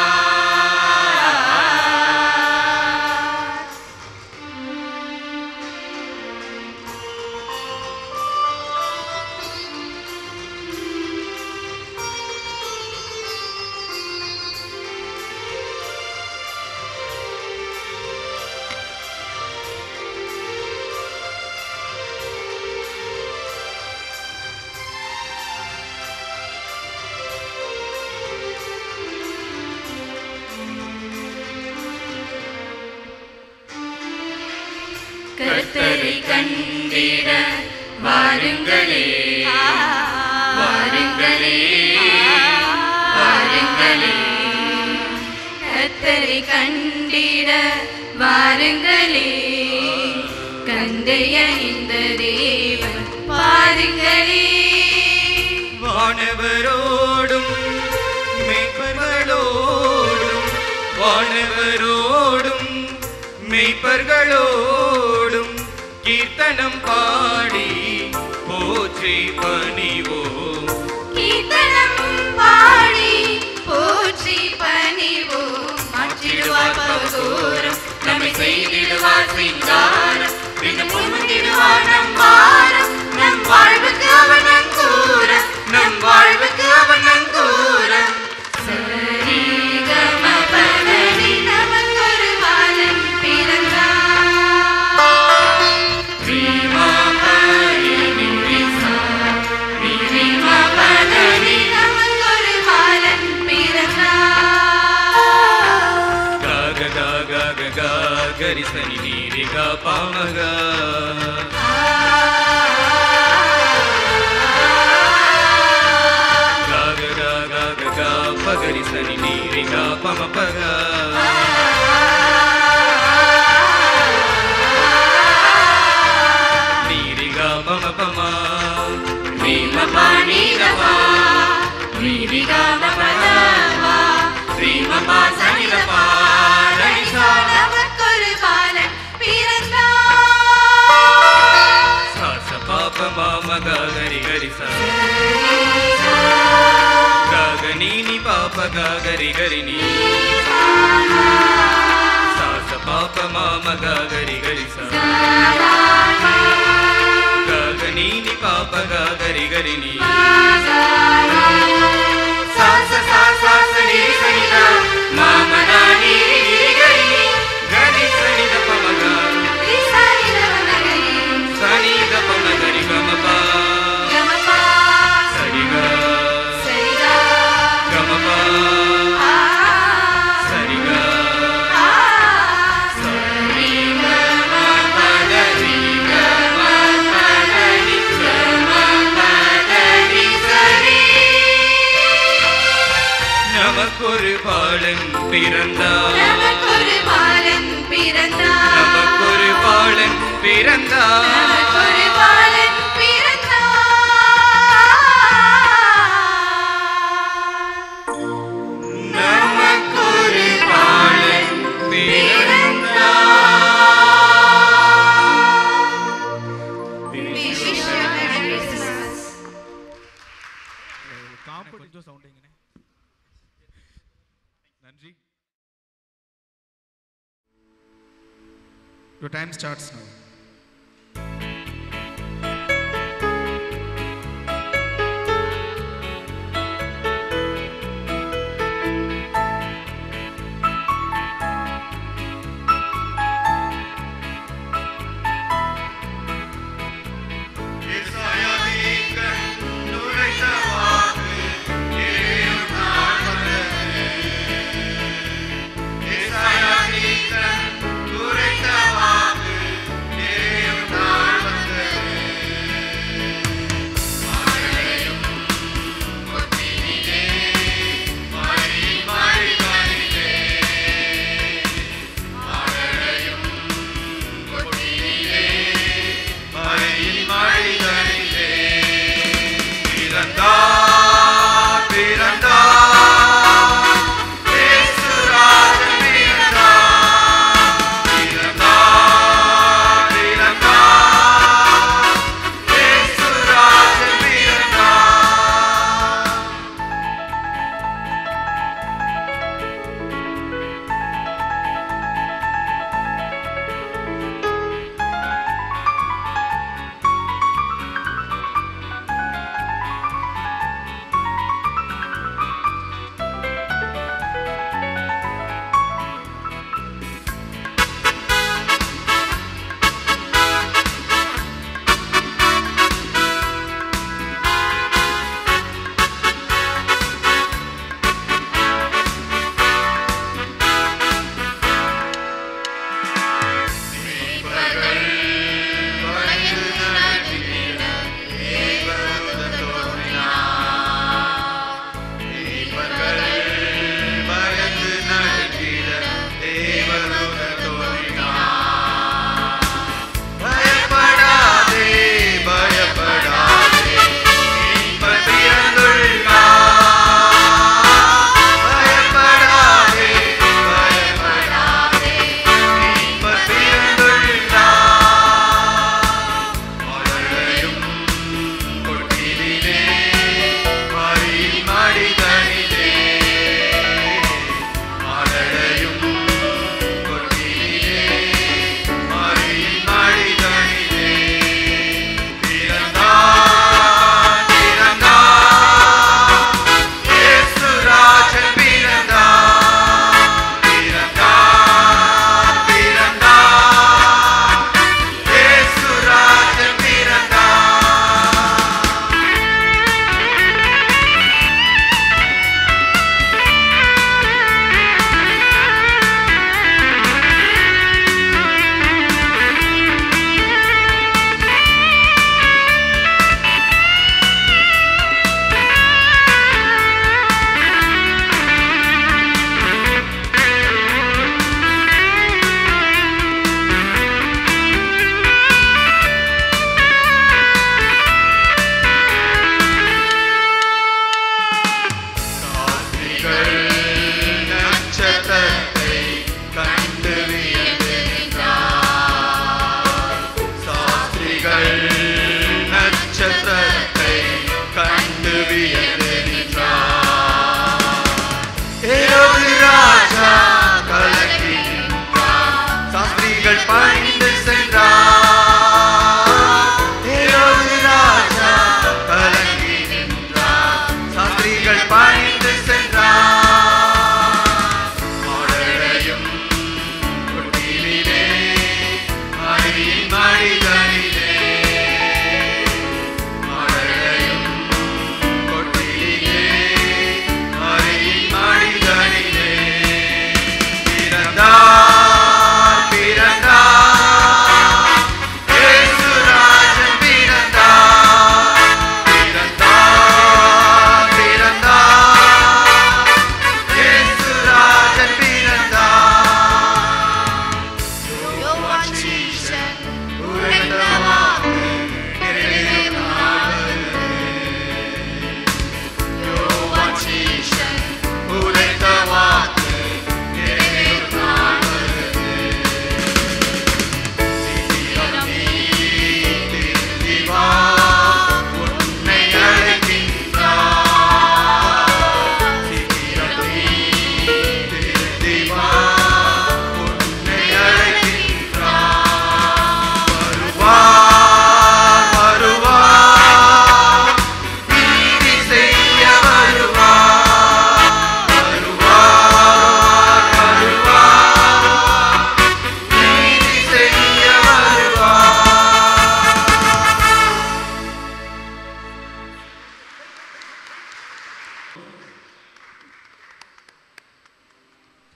கர்த்தரை கண்டிட வாருங்களே, வாருங்களே, வாருங்களே. கர்த்தரை கண்டிட வாருங்களே, கந்தைய இந்த தேவன் பாருங்களே. வானவரோடும் மேய்ப்பர்களோடும், வானவரோடும் மேய்ப்பர்களோடும் கீர்த்தனம் பாடி போற்றி பணிவோம், கீர்த்தனம் பாடி போற்றி பணிவோம். மாற்றிடுவார் பவதூரம், நம்மை செய்திடுவார் சிங்காரம், தினம் முன்னிடுவார் நம் வாரம், நம் வாழ்வுக்கு அவன் நங்கூரம், நம் வாழ்வுக்கு அவன் நங்கூரம். சரி கம பதனி, நமக்கொரு பாலன் பிறந்தார். ரீமா பரி நிரிசா, ரீமா గరిసని నీరిగా పామగా గాగ గాగ గా పగరిసని నీరిగా పమపగా నీరిగా పమపమా ప్రేమ పానీరవా నీరిగా మమదవా ప్రేమ పాసనిరవా நமக்கொரு பாலன் பிறந்தார் சாச பாப மாம கரி கரி சா ககனீனி பாப கரி கரி நீ சாச பாப மாம கரி கரி சா ககனீனி பாப கரி கரி நீ சாச சாச சனி சனிதா மாம நானி கரி நீ கரி சனித பமகா சனித பமகரி கமபா கமபா சரிகா சரிகா கமபா சரிகா சரிகா மபதரி கமபதரி கமபதரி சரி நமக்கொரு பாலன் பிறந்தார் நமக்கொரு பாலன் பிறந்தார் நமக்கொரு பாலன் பிறந்தார் நமக்கொரு பாலன் பிறந்தார் நமக்கொரு Balan Wish you a Merry Christmas. கொஞ்சம் சவுண்டிங்கண்ணே. நன்றி. Your time starts now.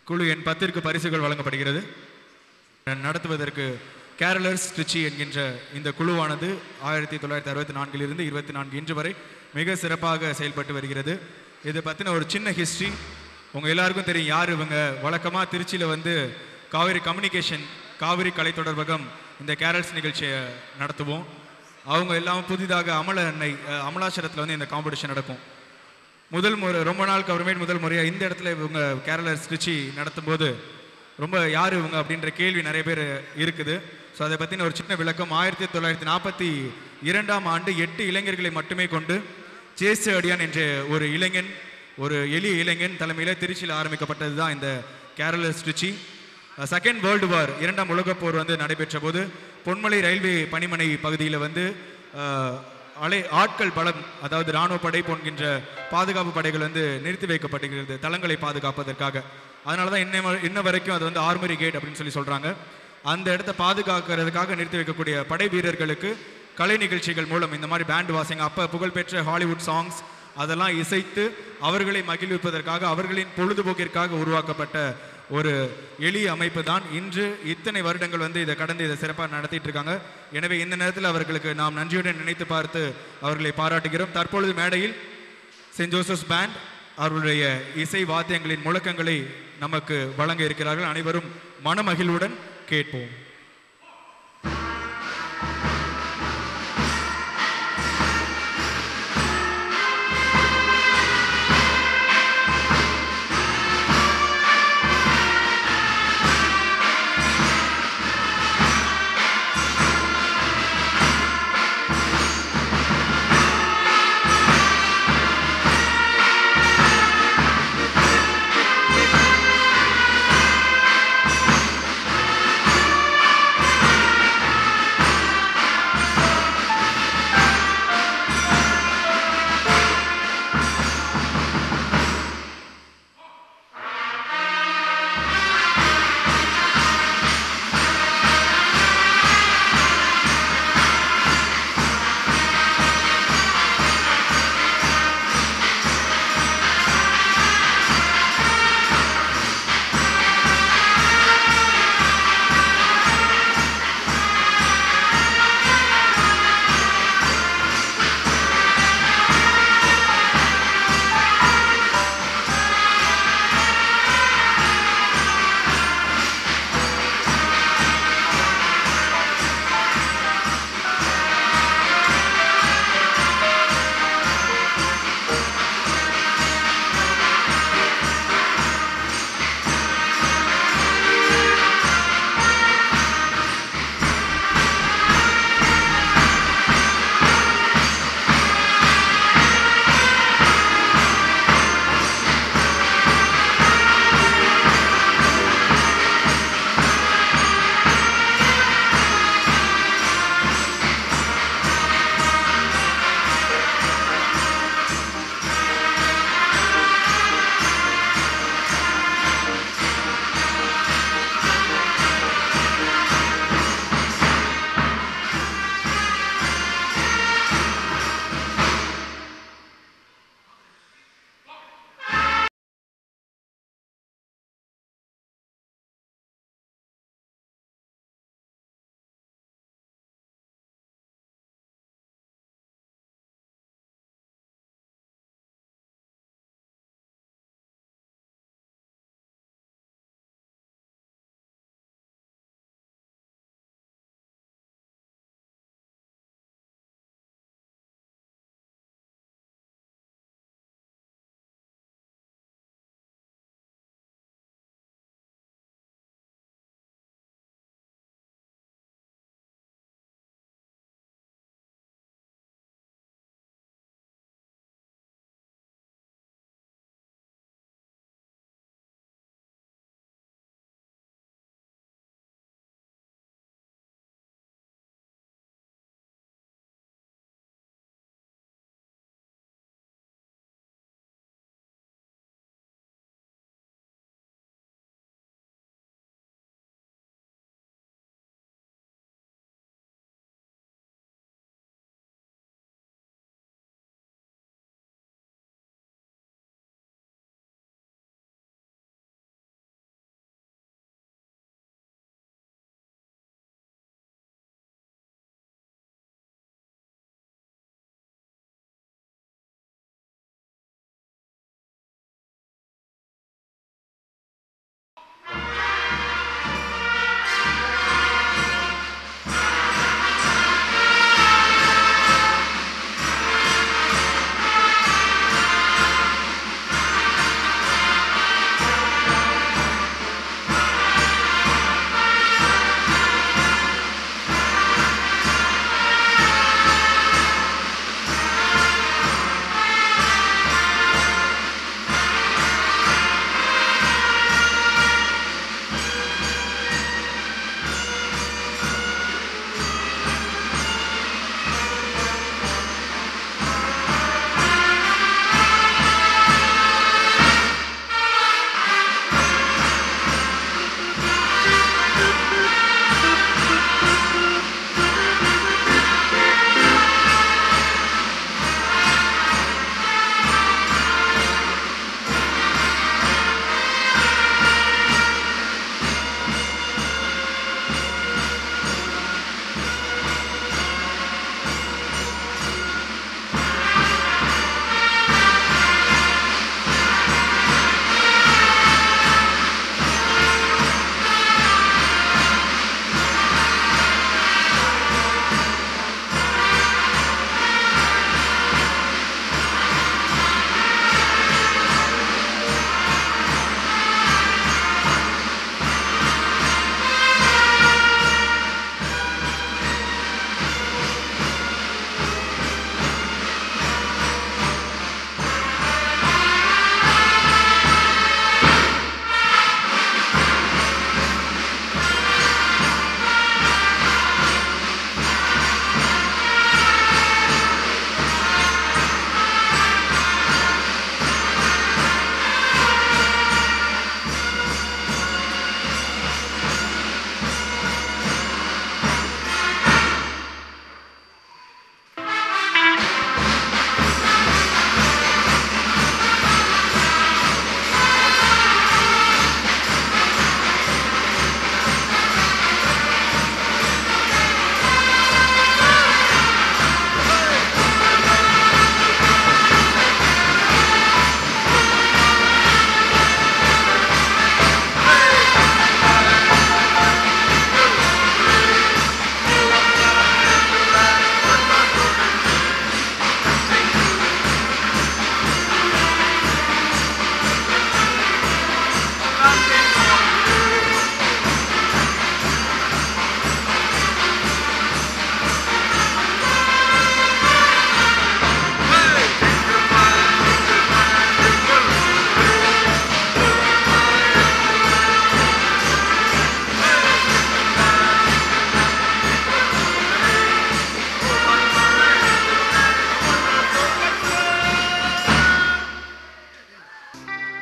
குழு எண் 10ற்கு பரிசுகள் வழங்கப்படுகிறது. நடத்துவதற்கு கேரளர்ஸ் திருச்சி என்கின்ற இந்த குழுவானது 1964 24 இன்று வரை மிக சிறப்பாக செயல்பட்டு வருகிறது. இது பற்றின ஒரு சின்ன ஹிஸ்ட்ரி உங்கள் எல்லாருக்கும் தெரியும். யார் இவங்க? வழக்கமாக திருச்சியில் வந்து காவிரி கம்யூனிகேஷன், காவிரி கலை தொடர்பகம் இந்த கேரல்ஸ் நிகழ்ச்சியை நடத்துவோம். அவங்க எல்லாம் புதிதாக அமலாசரத்தில் வந்து இந்த காம்படிஷன் நடக்கும். முதல் முறை ரொம்ப நாளுக்கு அப்புறமேட்டு முதல் முறையாக இந்த இடத்துல இவங்க கேரளர்ஸ் திருச்சி நடத்தும் போது ரொம்ப யார் இவங்க அப்படின்ற கேள்வி நிறைய பேர் இருக்குது. ஸோ அதை பற்றின ஒரு சின்ன விளக்கம். 1942ஆம் ஆண்டு 8 இளைஞர்களை மட்டுமே கொண்டு சேசு அடியான் என்ற ஒரு இளைஞன், ஒரு எளிய இளைஞன் தலைமையில் திருச்சியில் ஆரம்பிக்கப்பட்டது தான் இந்த கேரளர்ஸ் திருச்சி. செகண்ட் வேர்ல்டு வார், 2ஆம் உலகப் போர் வந்து நடைபெற்ற போது பொன்மலை ரயில்வே பணிமனை பகுதியில் வந்து ஆட்கள் பலம், அதாவது இராணுவ படை போன்கின்ற பாதுகாப்பு படைகள் வந்து நிறுத்தி வைக்கப்படுகிறது தளங்களை பாதுகாப்பதற்காக. அதனால தான் இன்ன வரைக்கும் அது வந்து ஆர்மரி கேட் அப்படின்னு சொல்லி சொல்கிறாங்க. அந்த இடத்த பாதுகாக்கிறதுக்காக நிறுத்தி வைக்கக்கூடிய படை வீரர்களுக்கு கலை நிகழ்ச்சிகள் மூலம் இந்த மாதிரி பேண்ட் வாசிங், அப்போ புகழ்பெற்ற ஹாலிவுட் சாங்ஸ் அதெல்லாம் இசைத்து அவர்களை மகிழ்விப்பதற்காக, அவர்களின் பொழுதுபோக்கிற்காக உருவாக்கப்பட்ட ஒரு எளிய அமைப்பு தான் இன்று இத்தனை வருடங்கள் வந்து இதை கடந்து இதை சிறப்பாக நடத்திட்டு இருக்காங்க. எனவே இந்த நேரத்தில் அவர்களுக்கு நாம் நன்றியுடன் நினைத்து பார்த்து அவர்களை பாராட்டுகிறோம். தற்பொழுது மேடையில் செயின்ட் ஜோசப்ஸ் பேண்ட் அவருடைய இசை வாத்தியங்களின் முழக்கங்களை நமக்கு வழங்க இருக்கிறார்கள். அனைவரும் மனமகிழ்வுடன் கேட்போம்.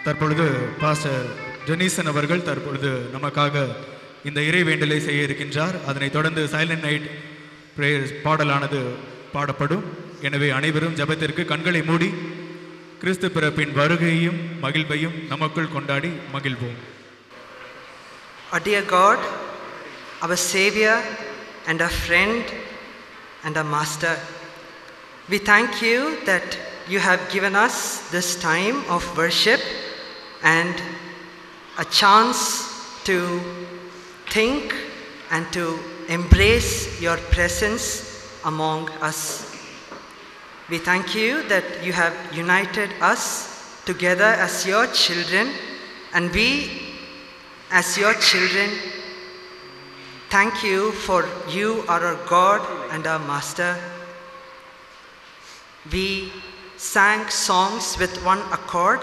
தற்பொழுது பாஸ்டர் ஜெனிசன் அவர்கள் தற்பொழுது நமக்காக இந்த இறைவேண்டலை செய்ய இருக்கின்றார். அதனைத் தொடர்ந்து சைலண்ட் நைட் பிரேயர் பாடலானது பாடப்படும். எனவே அனைவரும் ஜெபத்திற்கு கண்களை மூடி கிறிஸ்து பிறப்பின் வருகையையும் மகிழ்வையும் நமக்குள் கொண்டாடி மகிழ்வோம். Our dear God, our Savior and our friend and our Master, we thank you that you have given us this time of worship and a chance to think and to embrace your presence among us. We thank you that you have united us together as your children, and we as your children thank you for you are our God and our Master. We sang songs with one accord.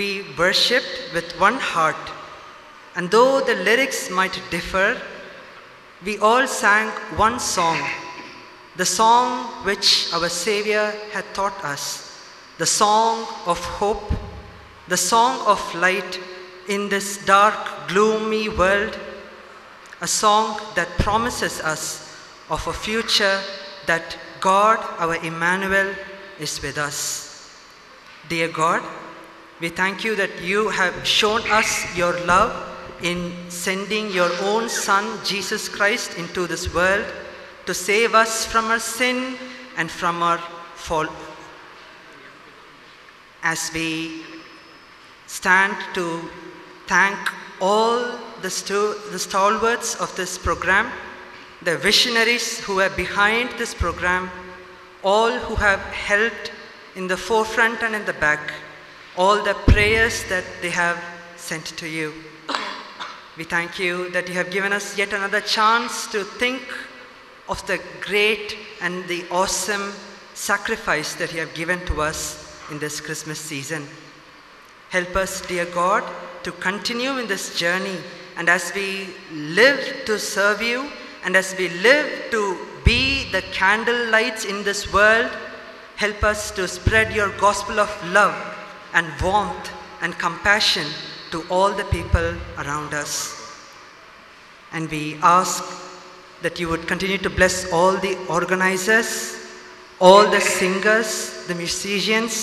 We worshipped with one heart. And though the lyrics might differ, we all sang one song, the song which our Savior had taught us, the song of hope, the song of light in this dark, gloomy world, a song that promises us of a future that God, our Emmanuel, is with us. Dear God, we thank you that you have shown us your love in sending your own Son, Jesus Christ, into this world to save us from our sin and from our fall. As we stand to thank all the stalwarts of this program, the visionaries who are behind this program, all who have helped in the forefront and in the back, all the prayers that they have sent to you. We thank you that you have given us yet another chance to think of the great and the awesome sacrifice that you have given to us in this Christmas season. Help us, dear God, to continue in this journey, and as we live to serve you, and as we live to be the candle lights in this world, help us to spread your gospel of love and warmth and compassion to all the people around us. And we ask that you would continue to bless all the organizers, all the singers, the musicians,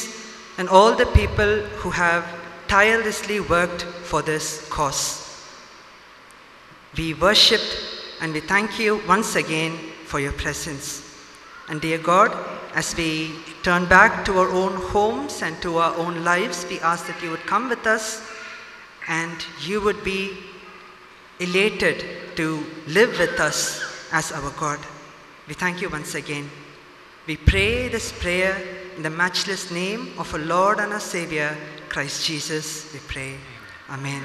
and all the people who have tirelessly worked for this cause. We worshipped and we thank you once again for your presence. And dear God, as we turn back to our own homes and to our own lives, we ask that you would come with us and you would be elated to live with us as our God. We thank you once again. We pray this prayer in the matchless name of our Lord and our Savior, Christ Jesus, we pray. Amen.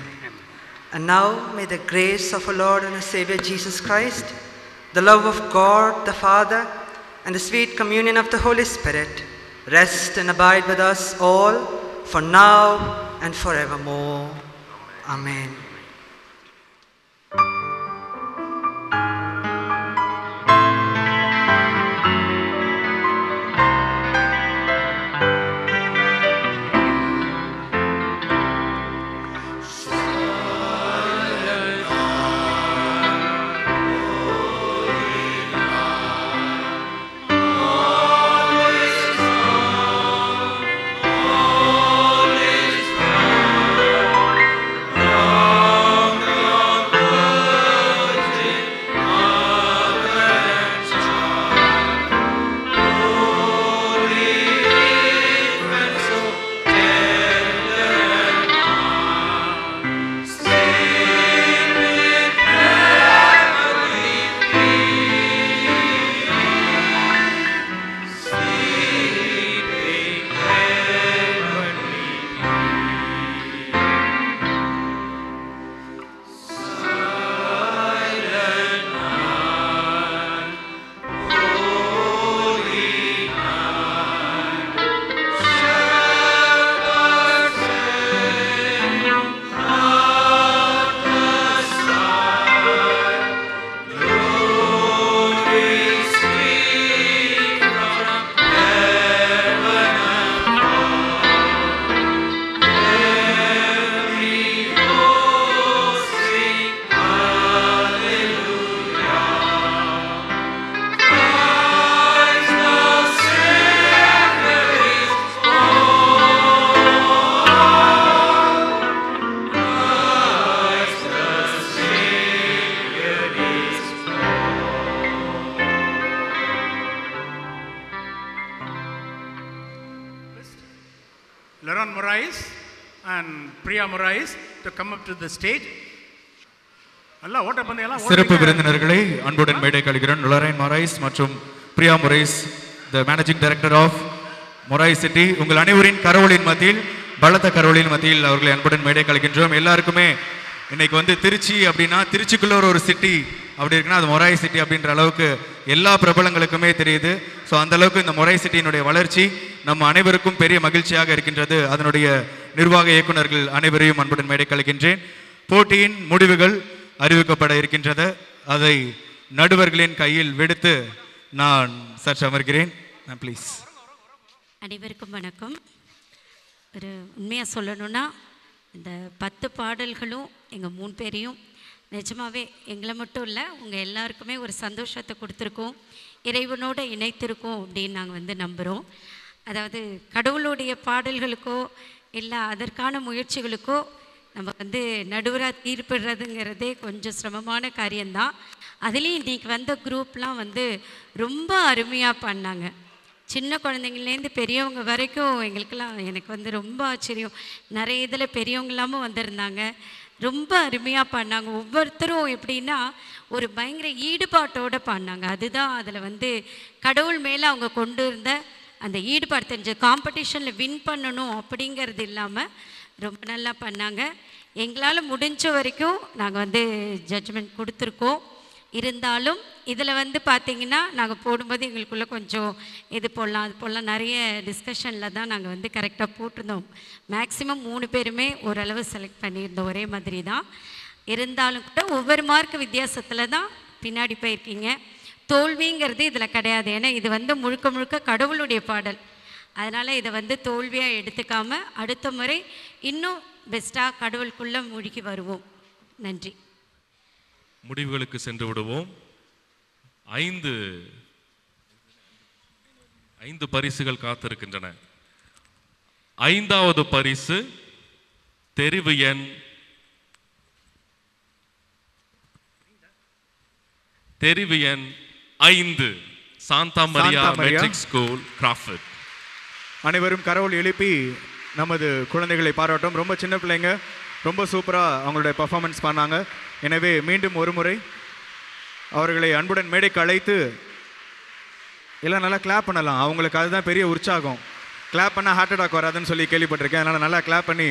And now may the grace of our Lord and our Savior Jesus Christ, the love of God the Father, and the sweet communion of the Holy Spirit rest and abide with us all for now and forevermore. Amen. Oh Leron Morais and Priya Morais to come up to the stage. எல்லாம் ஓட்ட பந்தயம்லாம் சிறப்பு விருந்தினர்களை அன்புடன் மேடை கழிக்கிறேன். Lorraine Morais மற்றும் Priya Morais, the managing director of Morais City. உங்கள் அனைவரின் கரவொலியின் மத்தியில், பலத்த கரவொலியின் மத்தியில் அவர்களை அன்புடன் மேடை கழிக்கின்றோம். எல்லாருக்குமே இன்னைக்கு வந்து திருச்சி அப்படின்னா, திருச்சிக்குள்ள ஒரு சிட்டி அப்படி இருக்குன்னா அது மொரைஸ் சிட்டி அப்படின்ற அளவுக்கு எல்லா பிரபலங்களுக்குமே தெரியுது. ஸோ அந்த அளவுக்கு இந்த மொரைஸ் சிட்டியினுடைய வளர்ச்சி நம்ம அனைவருக்கும் பெரிய மகிழ்ச்சியாக இருக்கின்றது. அதனுடைய நிர்வாக இயக்குநர்கள் அனைவரையும் அன்புடன் மேடை கழிக்கின்றேன். போட்டியின் முடிவுகள் அறிவிக்கப்பட இருக்கின்றது. அதை நடுவர்களின் கையில் விடுத்து நான் சற்று அமர்கிறேன். ப்ளீஸ். அனைவருக்கும் வணக்கம். ஒரு உண்மையாக சொல்லணும்னா, இந்த 10 பாடல்களும் எங்கள் 3 பேரையும் நிஜமாகவே எங்களை மட்டும் இல்லை, உங்கள் எல்லாருக்குமே ஒரு சந்தோஷத்தை கொடுத்துருக்கோம், இறைவனோடு இணைத்திருக்கோம் அப்படின்னு நாங்கள் வந்து நம்புகிறோம். அதாவது கடவுளுடைய பாடல்களுக்கோ இல்லை அதற்கான முயற்சிகளுக்கோ நம்ம வந்து நடுவராக தீர்ப்பிடுறதுங்கிறதே கொஞ்சம் சிரமமான காரியம்தான். அதுலேயும் இன்றைக்கி வந்த குரூப்லாம் வந்து ரொம்ப அருமையாக பண்ணாங்க. சின்ன குழந்தைங்கள்லேருந்து பெரியவங்க வரைக்கும் எங்களுக்கெல்லாம் எனக்கு வந்து ரொம்ப ஆச்சரியம். நிறைய இதில் பெரியவங்களாமும் வந்திருந்தாங்க, ரொம்ப அருமையாக பாடினாங்க. ஒவ்வொருத்தரும் எப்படின்னா ஒரு பயங்கர ஈடுபாட்டோடு பாடினாங்க. அதுதான் அதில் வந்து கடவுள் மேலே அவங்க கொண்டு இருந்த அந்த ஈடுபாடு தெரிஞ்ச. காம்படிஷனில் வின் பண்ணணும் அப்படிங்கிறது இல்லாமல் ரொம்ப நல்லா பண்ணாங்க. எங்களால் முடிஞ்ச வரைக்கும் நாங்கள் வந்து ஜட்ஜ்மெண்ட் கொடுத்துருக்கோம். இருந்தாலும் இதில் வந்து பார்த்திங்கன்னா நாங்கள் போடும்போது எங்களுக்குள்ளே கொஞ்சம் இது போடலாம் அது போடலாம் நிறைய டிஸ்கஷனில் தான் நாங்கள் வந்து கரெக்டாக போட்டிருந்தோம். மேக்ஸிமம் 3 பேருமே ஓரளவு செலக்ட் பண்ணியிருந்தோம், ஒரே மாதிரி தான். இருந்தாலும் கூட ஒவ்வொரு மார்க் வித்தியாசத்தில் தான் பின்னாடி போயிருக்கீங்க. தோல்விங்கிறது இதில் கிடையாது. ஏன்னா இது வந்து முழுக்க முழுக்க கடவுளுடைய பாடல். அதனால் இதை வந்து தோல்வியாக எடுத்துக்காமல் அடுத்த முறை இன்னும் பெஸ்ட்டாக கடவுளுக்குள்ளே மூழ்கி வருவோம். நன்றி. முடிவுகளுக்கு சென்று விடுவோம். 5 பரிசுகள் காத்திருக்கின்றன. 5வது பரிசு தெரிவு எண் 5 Shantha Maria matric school Crawford. அனைவரும் கரவொலி எழுப்பி நமது குழந்தைகளை பாராட்டும். ரொம்ப சின்ன பிள்ளைங்க, ரொம்ப சூப்பராக அவங்களுடைய பர்ஃபார்மன்ஸ் பண்ணாங்க. எனவே மீண்டும் ஒரு முறை அவர்களை அன்புடன் மேடைக்கு அழைத்து எல்லாம் நல்லா கிளாப் பண்ணலாம். அவங்களுக்கு அதுதான் பெரிய உற்சாகம். கிளாப் பண்ணால் ஹார்ட் அட்டாக் வராதுன்னு சொல்லி கேள்விப்பட்டிருக்கேன். அதனால் நல்லா கிளாப் பண்ணி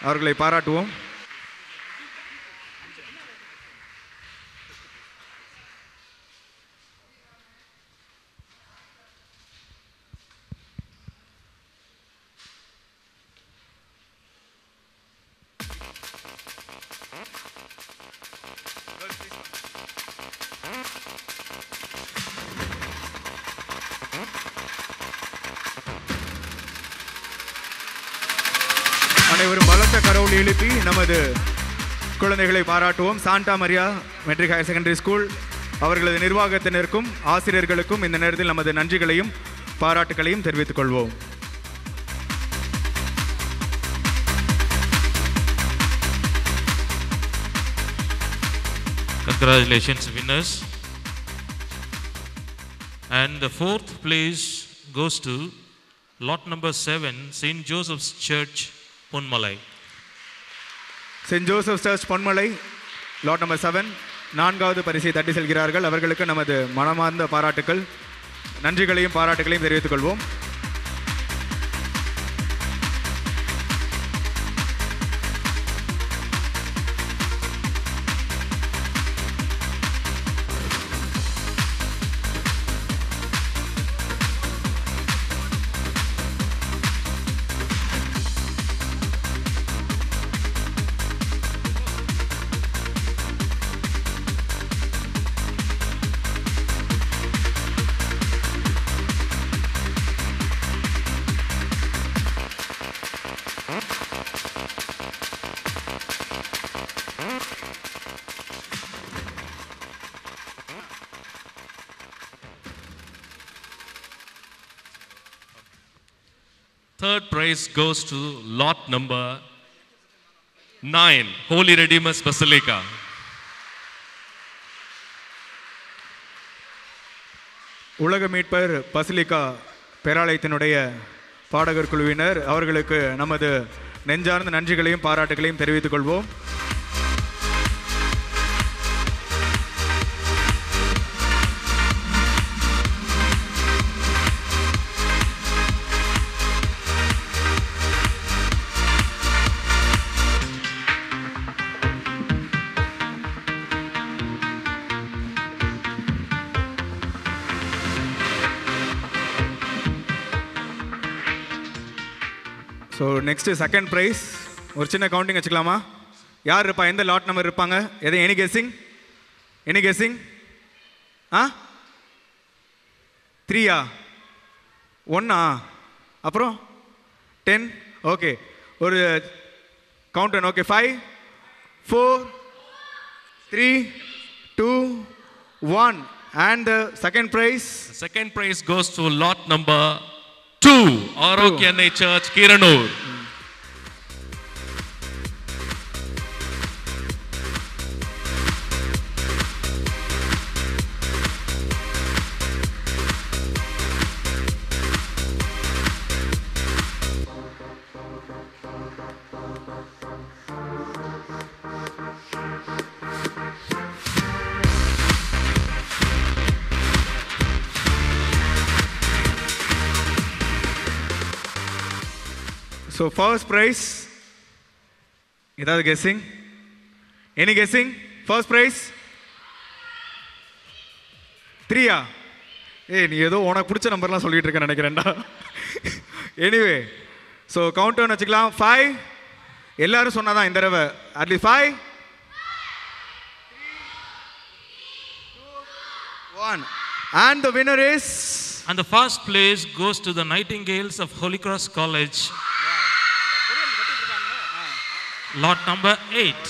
அவர்களை பாராட்டுவோம். அனைவரும் பலத்த கரவொலி எழுப்பி நமது குழந்தைகளை பாராட்டுவோம். Santa Maria matric higher secondary school அவர்களது நிர்வாகத்தினருக்கும் ஆசிரியர்களுக்கும் இந்த நேரத்தில் நமது நன்றிகளையும் பாராட்டுகளையும் தெரிவித்துக் கொள்வோம். Congratulations, winners. And the 4th place goes to lot number 7, St. Joseph's Church, Ponmalai. St. Joseph's Church, Ponmalai, lot number 7, 4வது பரிசை தட்டி செல்கிறார்கள். அவர்களுக்கு நமது மனமார்ந்த பாராட்டுக்கள், நன்றிகளையும் பாராட்டுகளையும் தெரிவித்துக் கொள்வோம். Third prize goes to lot number 9, Holy Redeemer's Basilica. உலக மீட்பர் பசிலிக்கா பேராலயத்தினுடைய பாடகர் குழுவினர் அவர்களுக்கு நமது நெஞ்சார்ந்த நன்றிகளையும் பாராட்டுகளையும் தெரிவித்துக் கொள்வோம். So next second prize. ஒரு சின்ன கவுண்டிங் வச்சுக்கலாமா? யார் இருப்பா? எந்த லாட் நம்பர் இருப்பாங்க? எதை எனி கெஸ்ஸிங்? 3 1 அப்புறம் 10. ஓகே, ஒரு கவுண்டன். Okay, 5 4 3 2 1 and the second prize. The second prize goes to lot number 2, Arokyanai Church, Kiranur. So first prize, ஏதாவது guessing? Any guessing? First prize 3. நீ ஏதோ உனக்கு பிடிச்ச நம்பர்லாம் சொல்லிட்டு இருக்க நினைக்கிறேன்டா. எனிவே, ஸோ கவுண்ட் டவுன் வச்சுக்கலாம். 5 எல்லாரும் சொன்னாதான் இந்த தடவை. At least 5 3 2 1 and the winner is, and the first place goes to the Nightingales of Holy Cross College, lot number 8.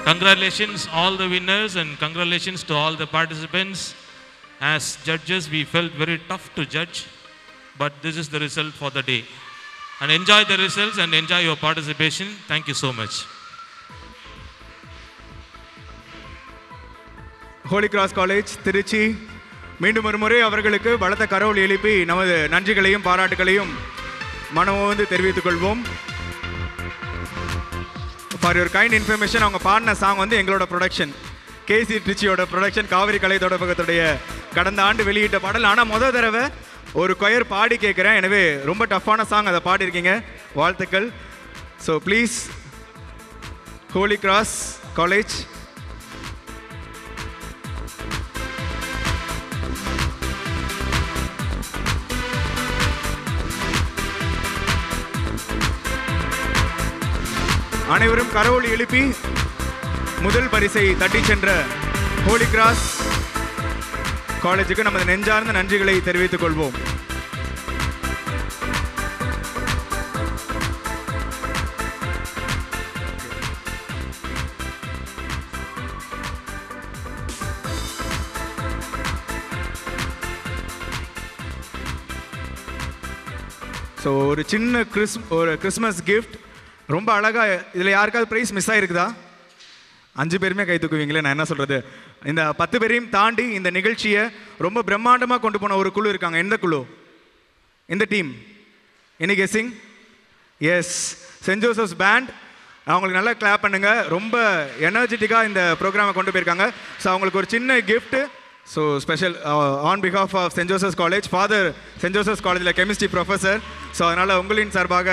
Congratulations all the winners and congratulations to all the participants. As judges we felt very tough to judge, but this is the result for the day, and enjoy the results and enjoy your participation. Thank you so much. Holy Cross College Trichy மீண்டும் ஒரு முறை அவர்களுக்கு பலத்த கரவொலி எழுப்பி நமது நன்றிகளையும் பாராட்டுகளையும் மனமோந்து தெரிவித்துக் கொள்வோம். ஃபார் யுவர் கைண்ட் இன்ஃபர்மேஷன், அவங்க பாடின சாங் வந்து எங்களோட ப்ரொடக்ஷன், கேசி ட்ரிச்சியோட ப்ரொடக்ஷன், காவிரி கலை தொடர்பகத்துடைய கடந்த ஆண்டு வெளியிட்ட பாடல். ஆனால் முதல் தடவை ஒரு கொயர் பாடி கேட்குறேன். எனவே ரொம்ப டஃப்பான சாங், அதை பாடியிருக்கீங்க, வாழ்த்துக்கள். So please, Holy Cross college. அனைவரும் கரவொலி எழுப்பி முதல் பரிசை தட்டி சென்ற ஹோலி கிராஸ் காலேஜுக்கு நமது நெஞ்சார்ந்த நன்றிகளை தெரிவித்துக் கொள்வோம். ஸோ ஒரு சின்ன கிறிஸ்மஸ் கிஃப்ட், ரொம்ப அழகாக. இதில் யாருக்காவது ப்ரைஸ் மிஸ் ஆகிருக்குதா? 5 பேருமே கை தூக்குவீங்களே, நான் என்ன சொல்கிறது. இந்த 10 பேரையும் தாண்டி இந்த நிகழ்ச்சியை ரொம்ப பிரம்மாண்டமாக கொண்டு போன ஒரு குழு இருக்காங்க. எந்த குழு? இந்த team. Any guessing? Yes, Saint Joseph's band. அவங்களுக்கு நல்லா கிளாப் பண்ணுங்க. ரொம்ப எனர்ஜெட்டிக்காக இந்த ப்ரோக்ராமை கொண்டு போயிருக்காங்க. ஸோ அவங்களுக்கு ஒரு சின்ன gift. So special on behalf of Saint Joseph's college, father Saint Joseph's காலேஜில் கெமிஸ்ட்ரி ப்ரொஃபஸர். ஸோ அதனால் உங்களின் சார்பாக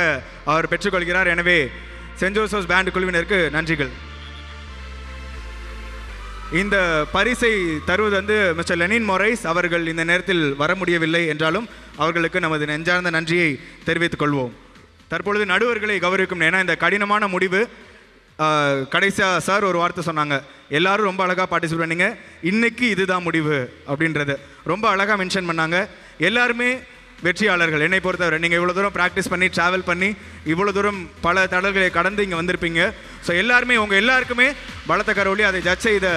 அவர் பெற்றுக்கொள்கிறார். எனவே சென்ட் ஜோசப்ஸ் பேண்ட் குழுவினருக்கு நன்றிகள். இந்த பரிசை தருவது வந்து மிஸ்டர் லெனின் மொரைஸ் அவர்கள் இந்த நேரத்தில் வர முடியவில்லை என்றாலும் அவர்களுக்கு நமது நெஞ்சார்ந்த நன்றியை தெரிவித்துக் கொள்வோம். தற்பொழுது நடுவர்களை கௌரவிக்கும். ஏன்னா இந்த கடினமான முடிவு, கடைசியாக சார் ஒரு வார்த்தை சொன்னாங்க, எல்லாரும் ரொம்ப அழகாக பார்ட்டிசிபேட் பண்ணீங்க, இன்னைக்கு இதுதான் முடிவு அப்படின்றது ரொம்ப அழகாக மென்ஷன் பண்ணாங்க. எல்லாருமே வெற்றியாளர்கள் என்னை பொறுத்தவரை. நீங்கள் இவ்வளோ தூரம் ப்ராக்டிஸ் பண்ணி ட்ராவல் பண்ணி இவ்வளோ தூரம் பல தடல்களை கடந்து இங்கே வந்திருப்பீங்க. ஸோ எல்லாருமே, உங்கள் எல்லாருக்குமே பலத்த கரவொலி. அதை ஜட்ஜ் செய்த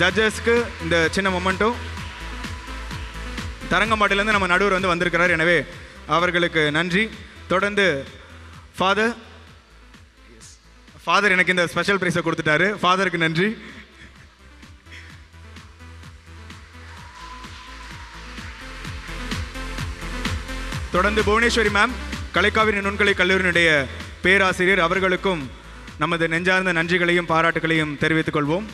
ஜட்ஜஸ்க்கு இந்த சின்ன மொமெண்ட்டும். தரங்கம்பாட்டிலேருந்து நம்ம நடுவர் வந்து வந்திருக்கிறார், எனவே அவர்களுக்கு நன்றி. தொடர்ந்து ஃபாதர் எனக்கு இந்த ஸ்பெஷல் ப்ரைஸை கொடுத்துட்டாரு, ஃபாதருக்கு நன்றி. தொடர்ந்து புவனேஸ்வரி மேம், கலைக்காவிரி நுண்கலை கல்லூரியினுடைய பேராசிரியர், அவர்களுக்கும் நமது நெஞ்சார்ந்த நன்றிகளையும் பாராட்டுகளையும் தெரிவித்துக் கொள்வோம்.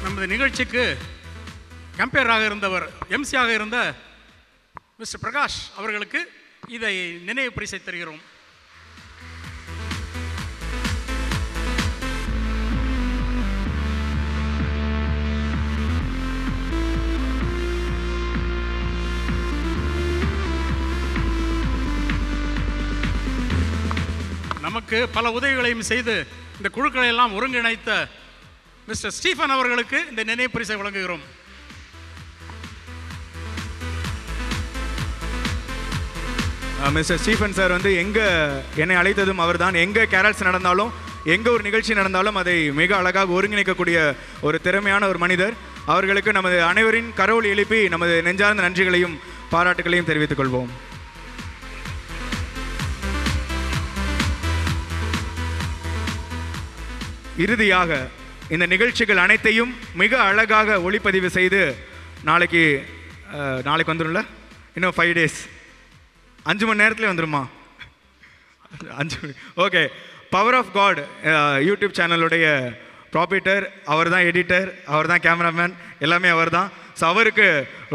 நமது நிகழ்ச்சிக்கு கம்பேராக இருந்தவர், எம்சியாக இருந்த மிஸ்டர் பிரகாஷ் அவர்களுக்கு இதை நினைவு பரிசை தருகிறோம். நமக்கு பல உதவிகளையும் செய்து இந்த குழுக்களை எல்லாம் ஒருங்கிணைத்த மிஸ்டர் ஸ்டீஃபன் அவர்களுக்கு இந்த நினைவு பரிசை வழங்குகிறோம். மிஸ்டர் ஸ்டீஃபன் சார் வந்து என்னை அழைத்ததும் அவர் தான். எங்கே கேரல்ஸ் நடந்தாலும், எங்கே ஒரு நிகழ்ச்சி நடந்தாலும் அதை மிக அழகாக ஒருங்கிணைக்கக்கூடிய ஒரு திறமையான ஒரு மனிதர். அவர்களுக்கு நமது அனைவரின் கரவொலி எழுப்பி நமது நெஞ்சார்ந்த நன்றிகளையும் பாராட்டுகளையும் தெரிவித்துக் கொள்வோம். இறுதியாக இந்த நிகழ்ச்சிகள் அனைத்தையும் மிக அழகாக ஒளிப்பதிவு செய்து நாளைக்கு வந்துடும்ல, இன்னும் 5 days, 5 மணி நேரத்தில் வந்துடுமா? 5 மணி. Okay. Power of God YouTube சேனலுடைய ப்ராப்பர்ட்டர் அவர் தான், எடிட்டர் அவர் தான், கேமராமேன் எல்லாமே அவர் தான். ஸோ அவருக்கு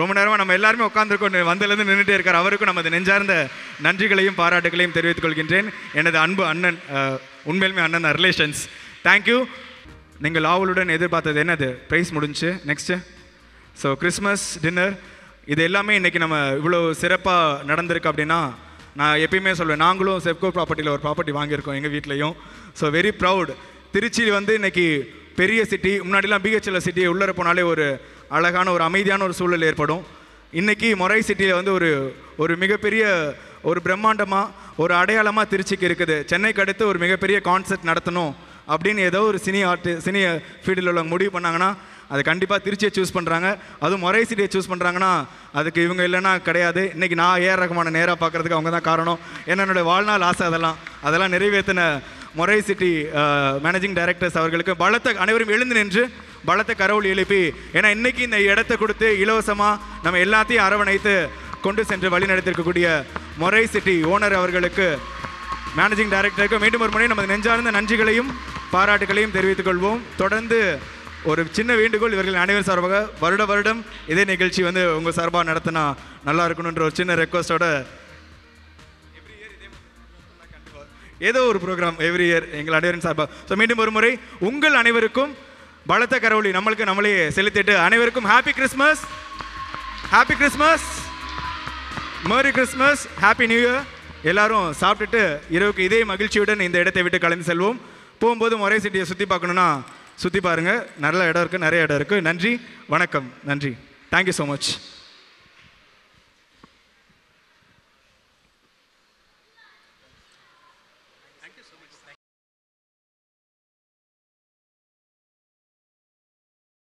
ரொம்ப நேரமாக நம்ம எல்லாருமே உட்காந்துருக்கோம், வந்ததுலேருந்து நின்றுட்டே இருக்கார். அவருக்கும் நமது நெஞ்சார்ந்த நன்றிகளையும் பாராட்டுகளையும் தெரிவித்துக் கொள்கின்றேன். எனது அன்பு அண்ணன், உண்மையிலுமே அண்ணன் ரிலேஷன்ஸ், தேங்க்யூ. நீங்கள் ஆவலுடன் எதிர்பார்த்தது என்னது? ப்ரைஸ் முடிஞ்சு நெக்ஸ்ட்டு. ஸோ கிறிஸ்மஸ் டின்னர் இது எல்லாமே இன்றைக்கி நம்ம இவ்வளோ சிறப்பாக நடந்திருக்கு அப்படின்னா, நான் எப்பயுமே சொல்லுவேன், நாங்களும் செப்கோ ப்ராப்பர்ட்டியில் ஒரு ப்ராப்பர்ட்டி வாங்கியிருக்கோம் எங்கள் வீட்லேயும். So very proud. திருச்சி வந்து இன்றைக்கி பெரிய சிட்டி. முன்னாடிலாம் பிஹெச்எல் சிட்டியை உள்ளே போனாலே ஒரு அழகான ஒரு அமைதியான ஒரு சூழல் ஏற்படும். இன்றைக்கி மொரை சிட்டியில் வந்து ஒரு மிகப்பெரிய ஒரு பிரம்மாண்டமாக ஒரு அடையாளமாக திருச்சிக்கு இருக்குது. சென்னைக்கு அடுத்து ஒரு மிகப்பெரிய கான்சர்ட் நடத்தணும் அப்படின்னு ஏதோ ஒரு சினி ஃபீல்டில் உள்ளவங்க முடிவு பண்ணாங்கன்னா அது கண்டிப்பாக திருச்சியை சூஸ் பண்ணுறாங்க. அதுவும் மொரை சிட்டியை சூஸ் பண்ணுறாங்கன்னா அதுக்கு இவங்க இல்லைன்னா கிடையாது. இன்றைக்கி நான் ஏஆர் ரஹ்மானை நேராக பார்க்குறதுக்கு அவங்க தான் காரணம். என்னோடய வாழ்நாள் ஆசை அதெல்லாம் நிறைவேற்றின மொரை சிட்டி மேனேஜிங் டைரக்டர்ஸ் அவர்களுக்கு அனைவரும் எழுந்து நின்று பலத்த கரவொலி எழுப்பி, ஏன்னா இன்றைக்கி இந்த இடத்தை கொடுத்து இலவசமாக நம்ம எல்லாத்தையும் அரவணைத்து கொண்டு சென்று வழி நடத்திருக்கக்கூடிய மொரை சிட்டி ஓனர் அவர்களுக்கு, மேனேஜிங் டைரக்டருக்கு மீண்டும் ஒரு முறை நமது நெஞ்சார்ந்த நன்றிகளையும் பாராட்டுகளையும் தெரிவித்துக் கொள்வோம். தொடர்ந்து ஒரு சின்ன வேண்டுகோள், இவர்கள் அனைவரும் சார்பாக வருடம் இதே நிகழ்ச்சி வந்து உங்கள் சார்பாக நடத்தினா நல்லா இருக்கணுன்ற ஒரு சின்ன ரெக்வஸ்டோட ஏதோ ஒரு ப்ரோக்ராம் எவ்ரி இயர் எங்கள் அனைவரின் சார்பாக. ஸோ மீண்டும் ஒரு முறை உங்கள் அனைவருக்கும் பலத்த கரவொலி நம்மளே செலுத்திட்டு அனைவருக்கும் happy Christmas, happy Christmas, merry Christmas, happy new year. எல்லாரும் சாப்பிட்டுட்டு இரவுக்கு இதே மகிழ்ச்சியுடன் இந்த இடத்தை விட்டு கலந்து செல்வோம். போகும்போது மொரை சிட்டியை சுற்றி பார்க்கணுன்னா சுற்றி பாருங்கள், நல்ல இடம் இருக்குது, நிறைய இடம் இருக்குது. நன்றி, வணக்கம், நன்றி, தேங்க்யூ ஸோ மச்.